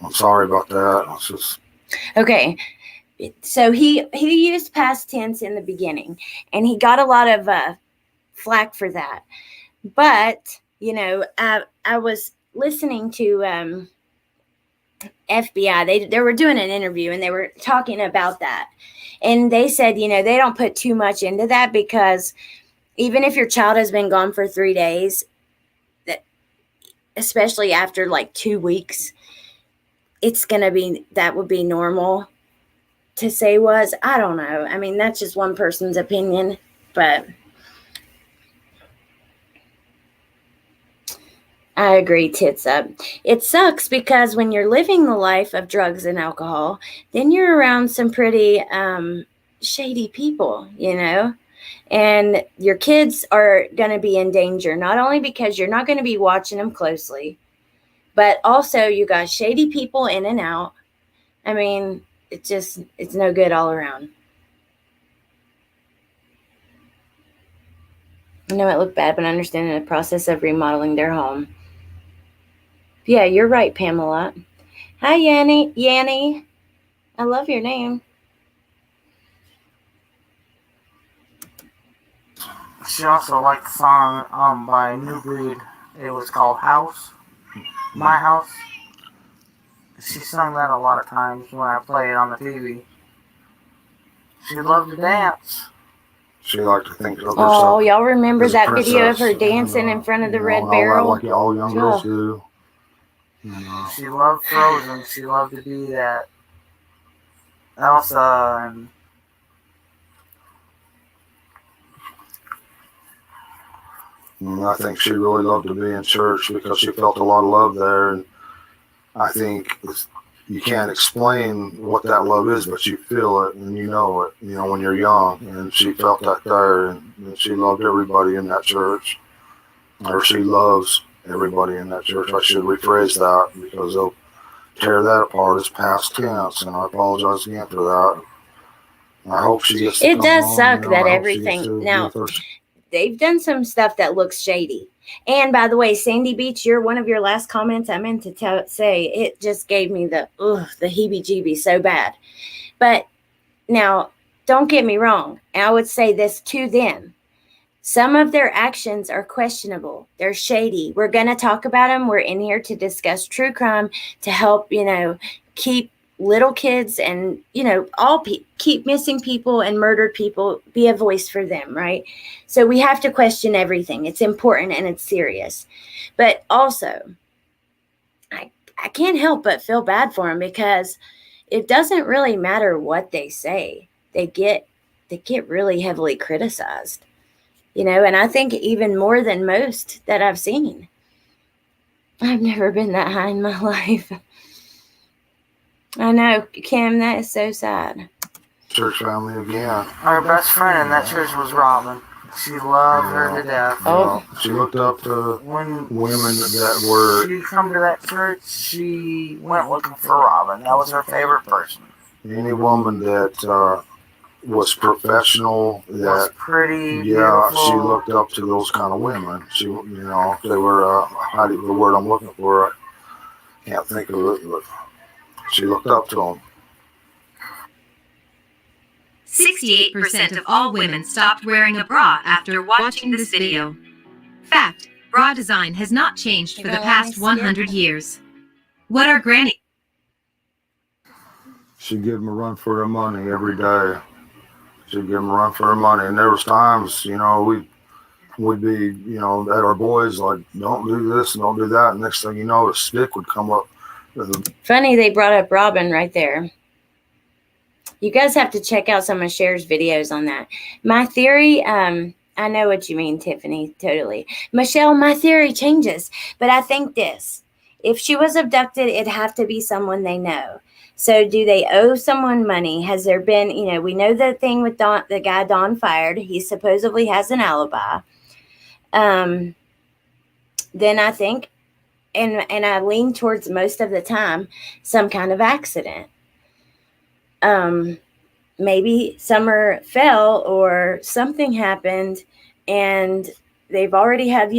I'm sorry about that. It's just Okay. So he used past tense in the beginning, and he got a lot of flack for that. But, you know, I was listening to FBI. They were doing an interview, and they were talking about that. And they said, you know, they don't put too much into that because even if your child has been gone for 3 days, especially after like 2 weeks, that would be normal to say was. I don't know. I mean, that's just one person's opinion, but I agree, tits up. It sucks because when you're living the life of drugs and alcohol, then you're around some pretty shady people, you know, and your kids are going to be in danger, not only because you're not going to be watching them closely, but also you got shady people in and out. I mean, it's no good all around. I know it looked bad, but I understand the process of remodeling their home. Yeah, you're right, Pamela. Hi, Yanni. I love your name. She also liked the song by New Breed. It was called House. My House. She sung that a lot of times when I play it on the TV. She loved to dance. she liked to think of herself. Oh, y'all remember as a that video of her princess, dancing in front of the you know, red and all that, barrel? like all young girls Ugh. do. She loved Frozen. She loved to be that Elsa, and I think she really loved to be in church because she felt a lot of love there. And I think you can't explain what that love is, but you feel it and you know it, you know, when you're young. And she felt that there, and she loved everybody in that church, or she loves everybody in that church. I should rephrase that because they'll tear that apart as past tense, and I apologize again for that. I hope she gets to It come does home, suck you know, that I hope she gets everything. to be Now, with her. they've done some stuff that looks shady. And by the way, Sandy Beach, one of your last comments, I meant to say, it just gave me the heebie-jeebies so bad. But now, don't get me wrong. I would say this to them. Some of their actions are questionable. They're shady. We're going to talk about them. We're in here to discuss true crime to help, you know, keep little kids and, you know, keep missing people and murdered people, be a voice for them, right? So we have to question everything. It's important and it's serious. But also, I can't help but feel bad for them because it doesn't really matter what they say. They get really heavily criticized. You know, and I think even more than most that I've seen. I've never been that high in my life. I know, Kim, that is so sad. Church family again. her best friend in that church was Robin. She loved her to death. Oh. She looked up to When women that were she'd come to that church, she went looking for Robin. That was her favorite person. any woman that was professional, Was that pretty, yeah, beautiful. she looked up to those kind of women. She, you know, they were the word I'm looking for, I can't think of it, but she looked up to them. 68% of all women stopped wearing a bra after watching this video. Fact, bra design has not changed for the past 100 years. What are granny? She'd give them a run for their money every day. She'd give them a run for their money, and there was times, you know, we'd be, you know, at our boys like, don't do this and don't do that. And next thing you know, a stick would come up. Funny they brought up Robin right there. You guys have to check out some of Cher's videos on that. My theory, I know what you mean, Tiffany, totally. Michelle, my theory changes, but I think this. If she was abducted, it'd have to be someone they know. So do they owe someone money? Has there been, we know the thing with Don, the guy Don fired. He supposedly has an alibi. Then I think, and I lean towards most of the time, some kind of accident. Maybe Summer fell or something happened and they've already had,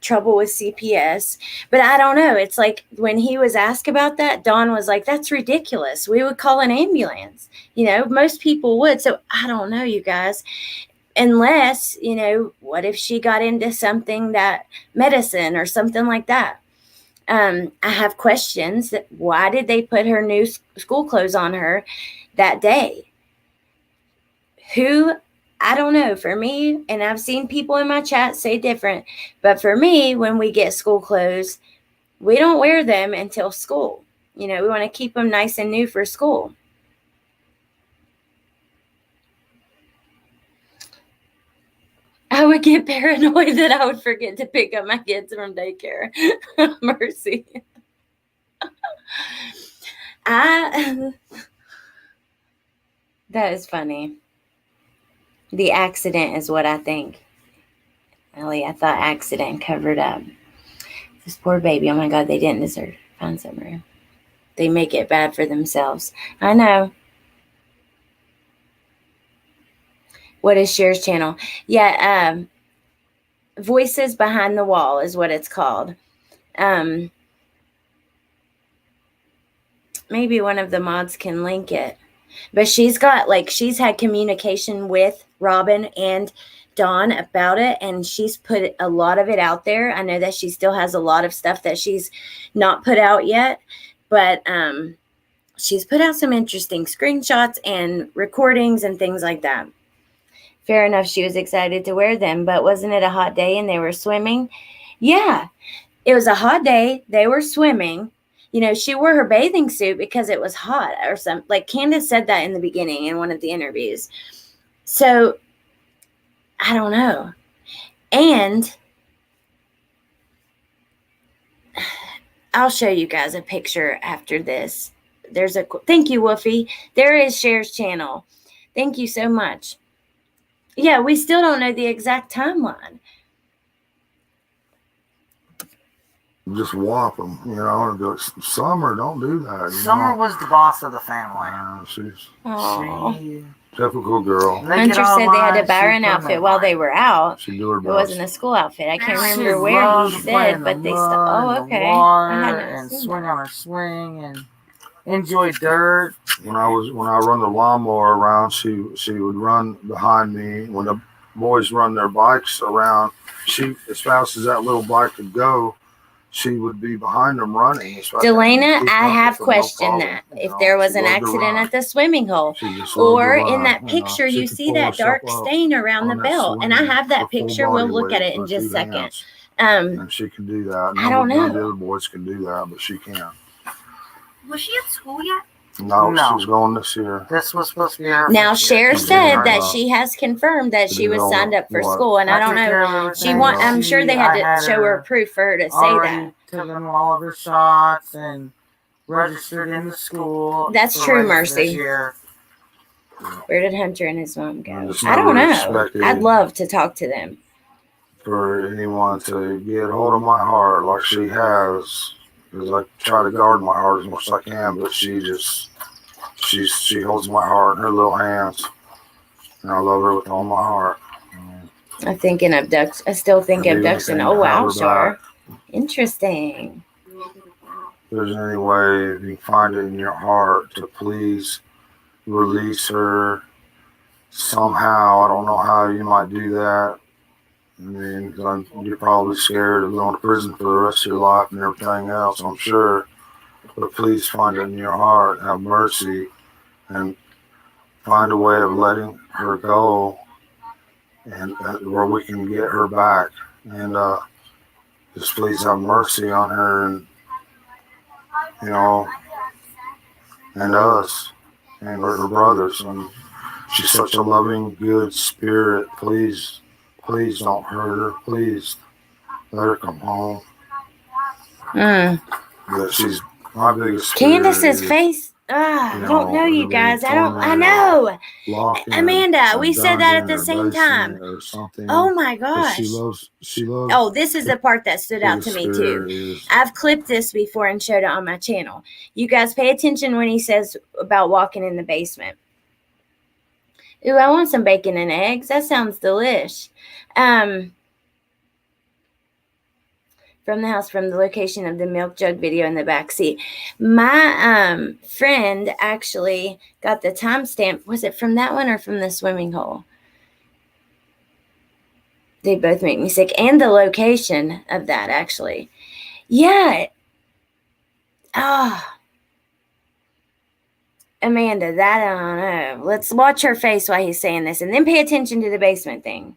trouble with CPS. But I don't know. It's like when he was asked about that, Dawn was like, that's ridiculous. We would call an ambulance. Most people would. So I don't know, you guys. Unless, what if she got into something that medicine or something like that? I have questions that why did they put her new school clothes on her that day? I don't know. For me, and I've seen people in my chat say different, but for me, when we get school clothes, we don't wear them until school. We want to keep them nice and new for school. I would get paranoid that I would forget to pick up my kids from daycare. Mercy. That is funny. The accident is what I think. Ellie, I thought accident covered up. This poor baby, oh my God, they didn't deserve to find somewhere. They make it bad for themselves. I know. What is Cher's channel? Yeah, Voices Behind the Wall is what it's called. Maybe one of the mods can link it. But she's had communication with Robin and Dawn about it, and she's put a lot of it out there. I know that she still has a lot of stuff that she's not put out yet, but she's put out some interesting screenshots and recordings and things like that. Fair enough, she was excited to wear them, but wasn't it a hot day and they were swimming? Yeah, it was a hot day. They were swimming. She wore her bathing suit because it was hot or something. Like Candace said that in the beginning in one of the interviews. So I don't know. And I'll show you guys a picture after this. Thank you, Woofy. There is Cher's channel. Thank you so much. Yeah, we still don't know the exact timeline. Just whop them, and be like, Summer, don't do that. Summer was the boss of the family. She's She typical girl. Hunter said they had to buy her an outfit while they were out. She do her It best. wasn't a school outfit. I can't She remember where loved he to play in said, the but they mud still. Oh, and the okay. water I hadn't and seen swing that. on her swing and enjoy dirt. When I run the lawnmower around, she would run behind me. When the boys run their bikes around, she, as fast as that little bike could go, she would be behind them running. Delana, I have questioned that. If there was an accident at the swimming hole, or in that picture, you see that dark stain around the belt. And I have that picture. We'll look at it in just a second. And she can do that. I don't know. None of the other boys can do that, but she can. Was she at school yet? No, she's going this year. This was supposed to be her. Now, first year. Cher said that she has confirmed that she was signed up for school, and I don't know. I'm sure they had to show her proof for her to say that. Taken all of her shots and registered in the school. That's true, Mercy. Where did Hunter and his mom go? I don't know. I'd love to talk to them. For anyone to get hold of my heart like she has, because I try to guard my heart as much as I can, but she holds my heart in her little hands, and I love her with all my heart. I think an abduction. I still think abduction. Oh wow, sure. Interesting. If there's any way you can find it in your heart to please release her somehow, I don't know how you might do that. I mean, you're probably scared of going to prison for the rest of your life and everything else, I'm sure. But please find it in your heart, have mercy, and find a way of letting her go, and where we can get her back. And just please have mercy on her, and and us. and her brothers. And she's such a loving, good spirit. Please don't hurt her. Please let her come home. But she's my biggest fear. Candace's face. I don't know, you guys. I know. Amanda, we said that at the same time. Oh my gosh. She loves. Oh, this is the part that stood out to me too. I've clipped this before and showed it on my channel. You guys pay attention when he says about walking in the basement. Ooh, I want some bacon and eggs. That sounds delish. From the house, from the location of the milk jug video in the back seat. My friend actually got the timestamp. Was it from that one or from the swimming hole? They both make me sick. And the location of that, actually. Yeah. Amanda, that I don't know. Let's watch her face while he's saying this. And then pay attention to the basement thing.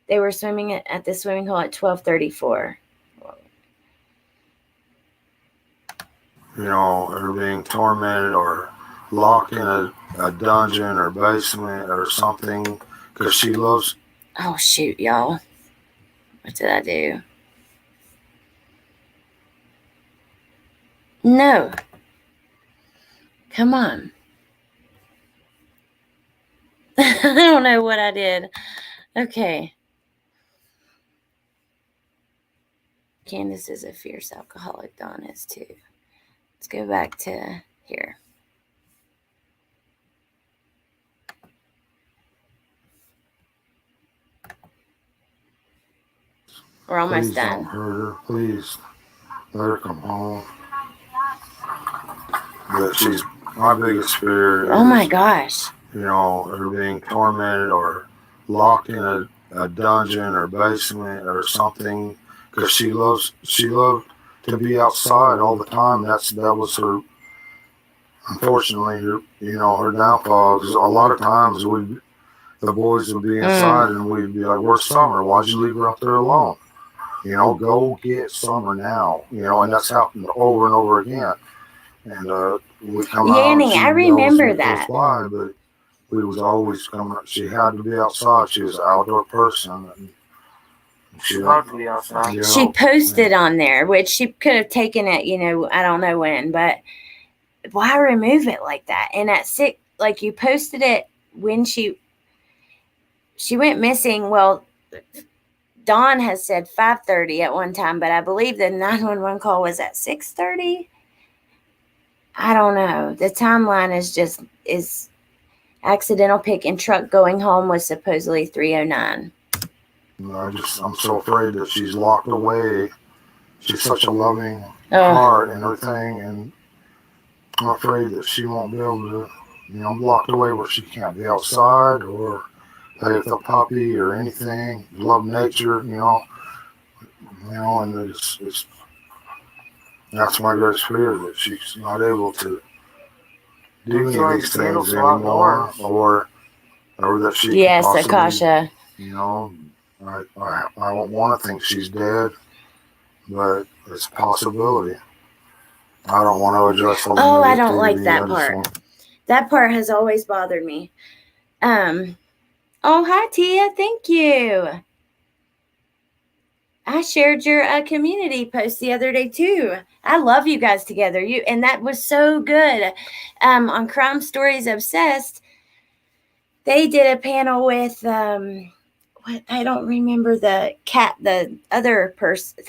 They were swimming at the swimming hole at 12:34. Or being tormented or locked in a dungeon or basement or something because she loves. Oh, shoot, y'all. What did I do? No. Come on. I don't know what I did. Okay. Candace is a fierce alcoholic. Dawn is too. Let's go back to here. We're almost done. Don't hurt her. Please let her come home. But she's my biggest fear. Oh my gosh. Her being tormented or locked in a dungeon or basement or something because she loved to be outside all the time. That was her. Unfortunately, her downfall. Because a lot of times the boys would be inside and we'd be like, "Where's Summer? Why'd you leave her up there alone? Go get Summer now." And that's happened over and over again. And we come out. Yanni, I remember that. Fly, but we was always coming. She had to be outside. She was an outdoor person. And she loved to be outside. She posted on there, which she could have taken it, I don't know when, but why remove it like that? And at 6, like you posted it when she went missing. Well, Dawn has said 5:30 at one time, but I believe the 911 call was at 6:30. I don't know. The timeline is accidental pick and truck going home was supposedly 3:09. I'm so afraid that she's locked away. She's such a loving heart and everything, and I'm afraid that she won't be able to, locked away where she can't be outside or play with a puppy or anything. Love nature, and it's that's my greatest fear, that she's not able to do any of these things anymore, or that she yes, can possibly, Akasha. I don't want to think she's dead, but it's a possibility. I don't want to address all the negativity. I don't like that part. That part has always bothered me. Oh, hi, Tia. Thank you. I shared your community post the other day, too. I love you guys together. And that was so good. On Crime Stories Obsessed, they did a panel with, I don't remember the other person.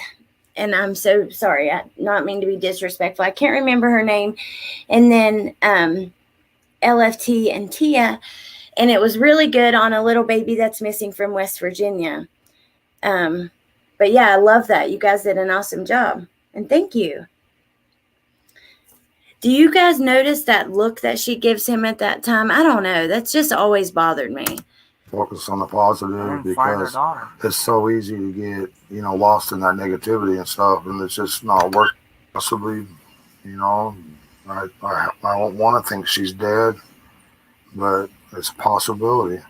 And I'm so sorry. I not mean to be disrespectful. I can't remember her name. And then LFT and Tia. And it was really good on a little baby that's missing from West Virginia. But yeah, I love that. You guys did an awesome job. And thank you. Do you guys notice that look that she gives him at that time? I don't know. That's just always bothered me. Focus on the positive, because it's so easy to get, lost in that negativity and stuff. And it's just not worth possibly, I don't want to think she's dead, but it's a possibility.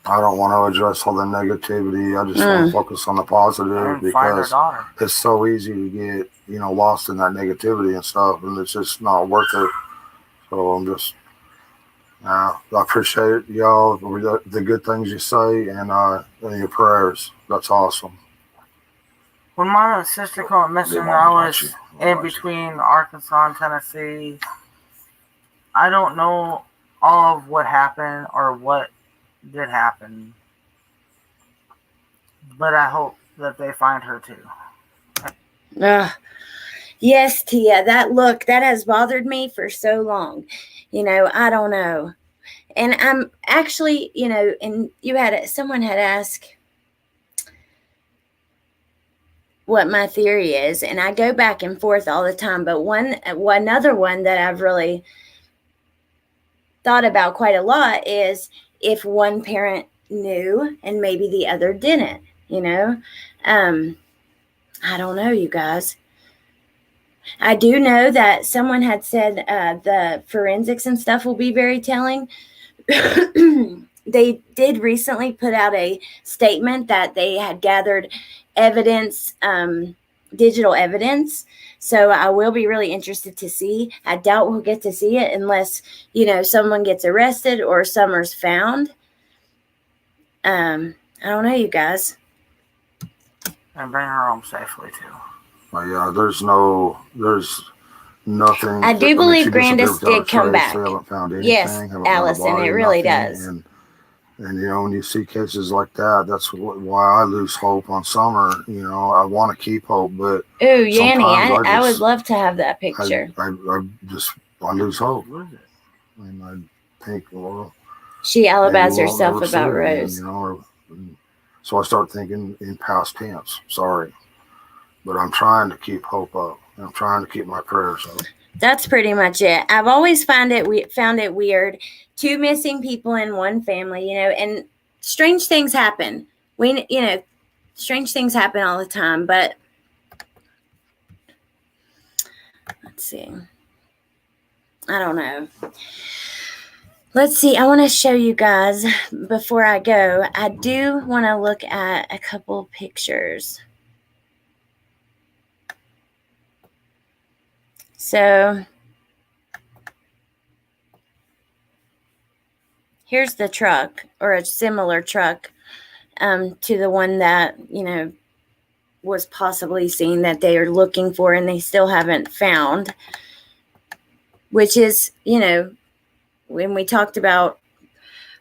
I don't want to address all the negativity. I just want to focus on the positive, because it's so easy to get, lost in that negativity and stuff, and it's just not worth it. So I'm just I appreciate y'all, the good things you say, and your prayers. That's awesome. When my sister went missing, I was in between Arkansas and Tennessee. I don't know all of what happened or what did happen, but I hope that they find her too. Yes, Tia, that has bothered me for so long. I don't know. And I'm actually, and someone had asked what my theory is, and I go back and forth all the time. But another one that I've really thought about quite a lot is if one parent knew and maybe the other didn't. I don't know, you guys. I do know that someone had said the forensics and stuff will be very telling. They did recently put out a statement that they had gathered evidence, digital evidence. So I will be really interested to see. I doubt we'll get to see it unless, someone gets arrested or Summer's found. I don't know, you guys. And bring her home safely too. Yeah, there's nothing. I do believe Candace did come back. They haven't found anything. Yes, Allison, it really does. And when you see cases like that, that's why I lose hope on Summer. I want to keep hope, but ooh, Yanni, I would love to have that picture. I lose hope. And I think, well, she alibazed herself about Rose. So I start thinking in past tense. Sorry. But I'm trying to keep hope up. I'm trying to keep my prayers up. That's pretty much it. I've always found it weird. 2 missing people in one family, and strange things happen. Strange things happen all the time, but let's see. I don't know. Let's see. I want to show you guys before I go. I do want to look at a couple pictures. So here's the truck, or a similar truck to the one that, was possibly seen that they are looking for and they still haven't found, which is, when we talked about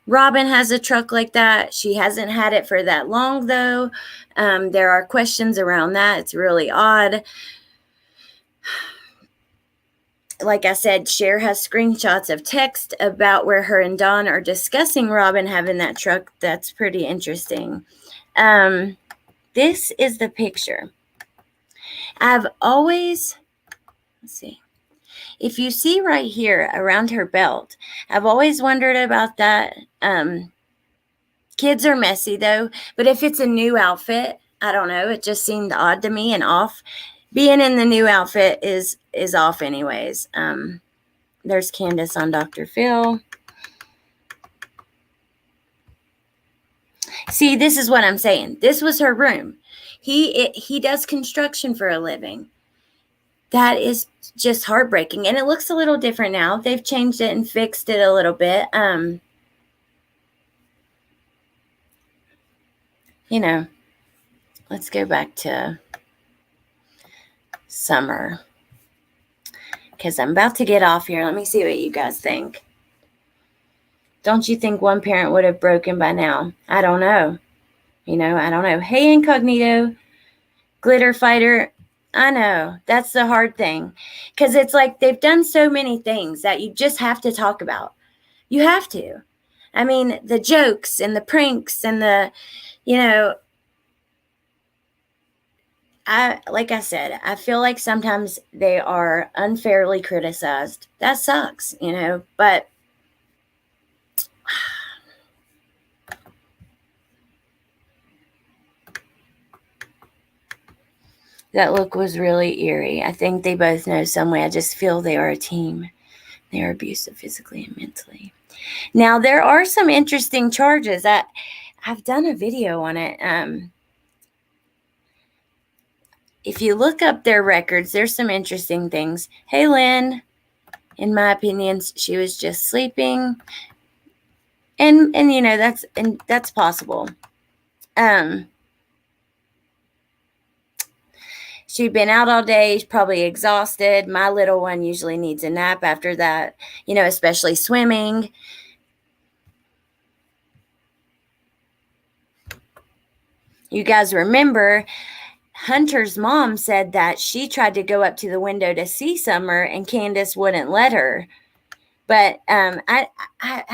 Robin has a truck like that. She hasn't had it for that long, though. There are questions around that. It's really odd. Like I said, Cher has screenshots of text about where her and Dawn are discussing Robin having that truck. That's pretty interesting. This is the picture. I've always, let's see. If you see right here around her belt, I've always wondered about that. Kids are messy, though. But if it's a new outfit, I don't know. It just seemed odd to me and off. Being in the new outfit is off anyways. There's Candace on Dr. Phil. See, this is what I'm saying. This was her room. He does construction for a living. That is just heartbreaking. And it looks a little different now. They've changed it and fixed it a little bit. Let's go back to Summer, because I'm about to get off here. Let me see what you guys think. Don't you think one parent would have broken by now? I don't know. I don't know. Hey, Incognito, Glitter Fighter. I know. That's the hard thing, because it's like they've done so many things that you just have to talk about. You have to. I mean, the jokes and the pranks and the, like I said, I feel like sometimes they are unfairly criticized. That sucks, but that look was really eerie. I think they both know some way. I just feel they are a team. They are abusive physically and mentally. Now, there are some interesting charges. I've done a video on it. If you look up their records, there's some interesting things. Hey, Lynn. In my opinion, she was just sleeping. And you know, that's possible. She'd been out all day, probably exhausted. My little one usually needs a nap after that, you know, especially swimming. You guys remember Hunter's mom said that she tried to go up to the window to see Summer and Candace wouldn't let her. But I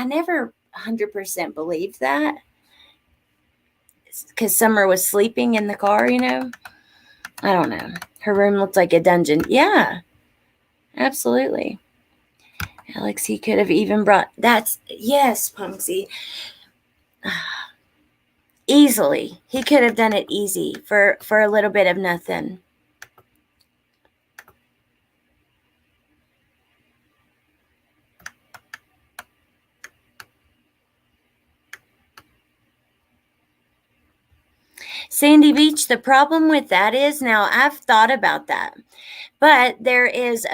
never 100% believed that, because Summer was sleeping in the car, you know. I don't know. Her room looked like a dungeon. Yeah, absolutely. Alex, he could have even brought, yes, Punksy. Easily. He could have done it easy for a little bit of nothing. Sandy Beach, the problem with that is, now I've thought about that, but there's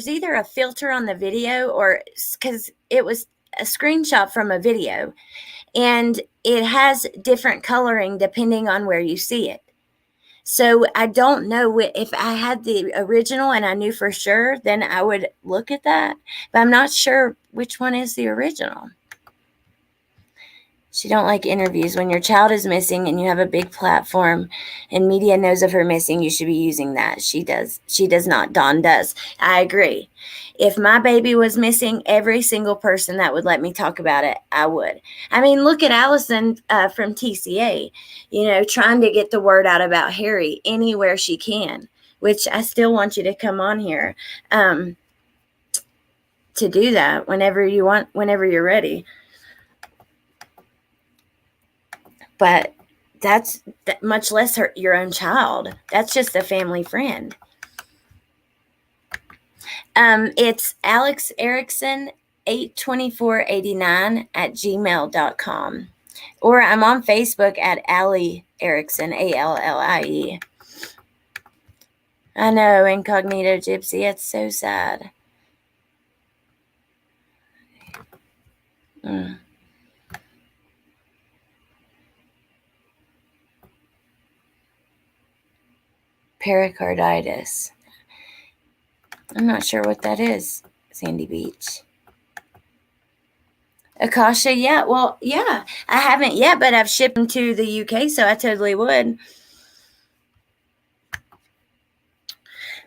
either a filter on the video, or because it was a screenshot from a video, and it has different coloring depending on where you see it. So I don't know if I had the original and I knew for sure, then I would look at that, but I'm not sure which one is the original. She don't like interviews. When your child is missing and you have a big platform and media knows of her missing, you should be using that. She does. She does not. Dawn does. I agree. If my baby was missing, every single person that would let me talk about it, I would. I mean, look at Allison from TCA, you know, trying to get the word out about Harry anywhere she can, which I still want you to come on here to do that whenever you want, whenever you're ready. But that's much less your own child. That's just a family friend. It's Alex Erickson 82489@gmail.com. Or I'm on Facebook at Allie Erickson, ALLIE. I know, Incognito Gypsy. It's so sad. Pericarditis. I'm not sure what that is, Sandy Beach. Akasha, yeah. Well, yeah. I haven't yet, but I've shipped them to the UK, so I totally would.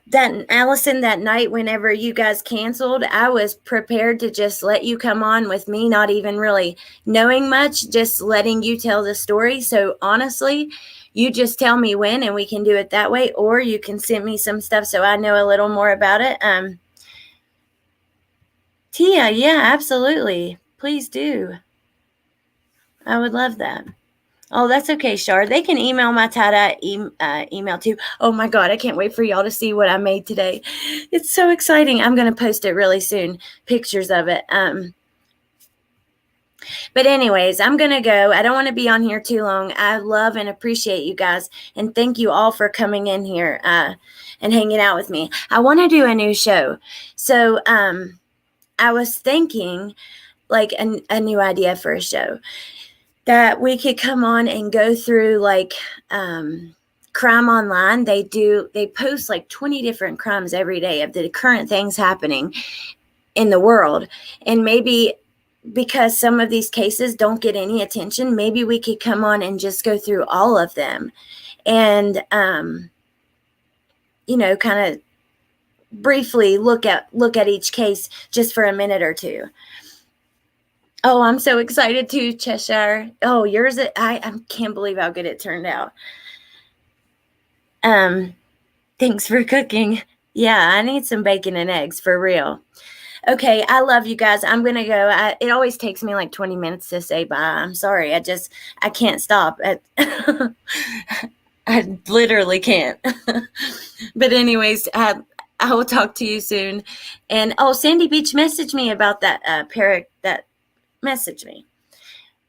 That Allison, that night whenever you guys canceled, I was prepared to just let you come on with me, not even really knowing much, just letting you tell the story. So honestly, you just tell me when and we can do it that way, or you can send me some stuff so I know a little more about it. Tia, yeah, absolutely. Please do. I would love that. Oh, that's okay, Shar. They can email my tie-dye email too. Oh my God, I can't wait for y'all to see what I made today. It's so exciting. I'm going to post it really soon, pictures of it. But anyways, I'm going to go. I don't want to be on here too long. I love and appreciate you guys. And thank you all for coming in here and hanging out with me. I want to do a new show. So I was thinking like a new idea for a show, that we could come on and go through like crime online. They post like 20 different crimes every day of the current things happening in the world. And maybe because some of these cases don't get any attention, maybe we could come on and just go through all of them and, you know, kind of briefly look at each case just for a minute or two. Oh, I'm so excited too, Cheshire. Oh, yours, I can't believe how good it turned out. Thanks for cooking. Yeah, I need some bacon and eggs for real. Okay, I love you guys. I'm going to go. It always takes me like 20 minutes to say bye. I'm sorry. I can't stop. I literally can't. But anyways, I will talk to you soon. And Sandy Beach messaged me about that message me.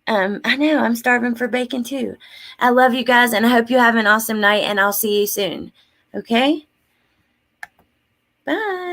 I know I'm starving for bacon too. I love you guys and I hope you have an awesome night and I'll see you soon. Okay? Bye.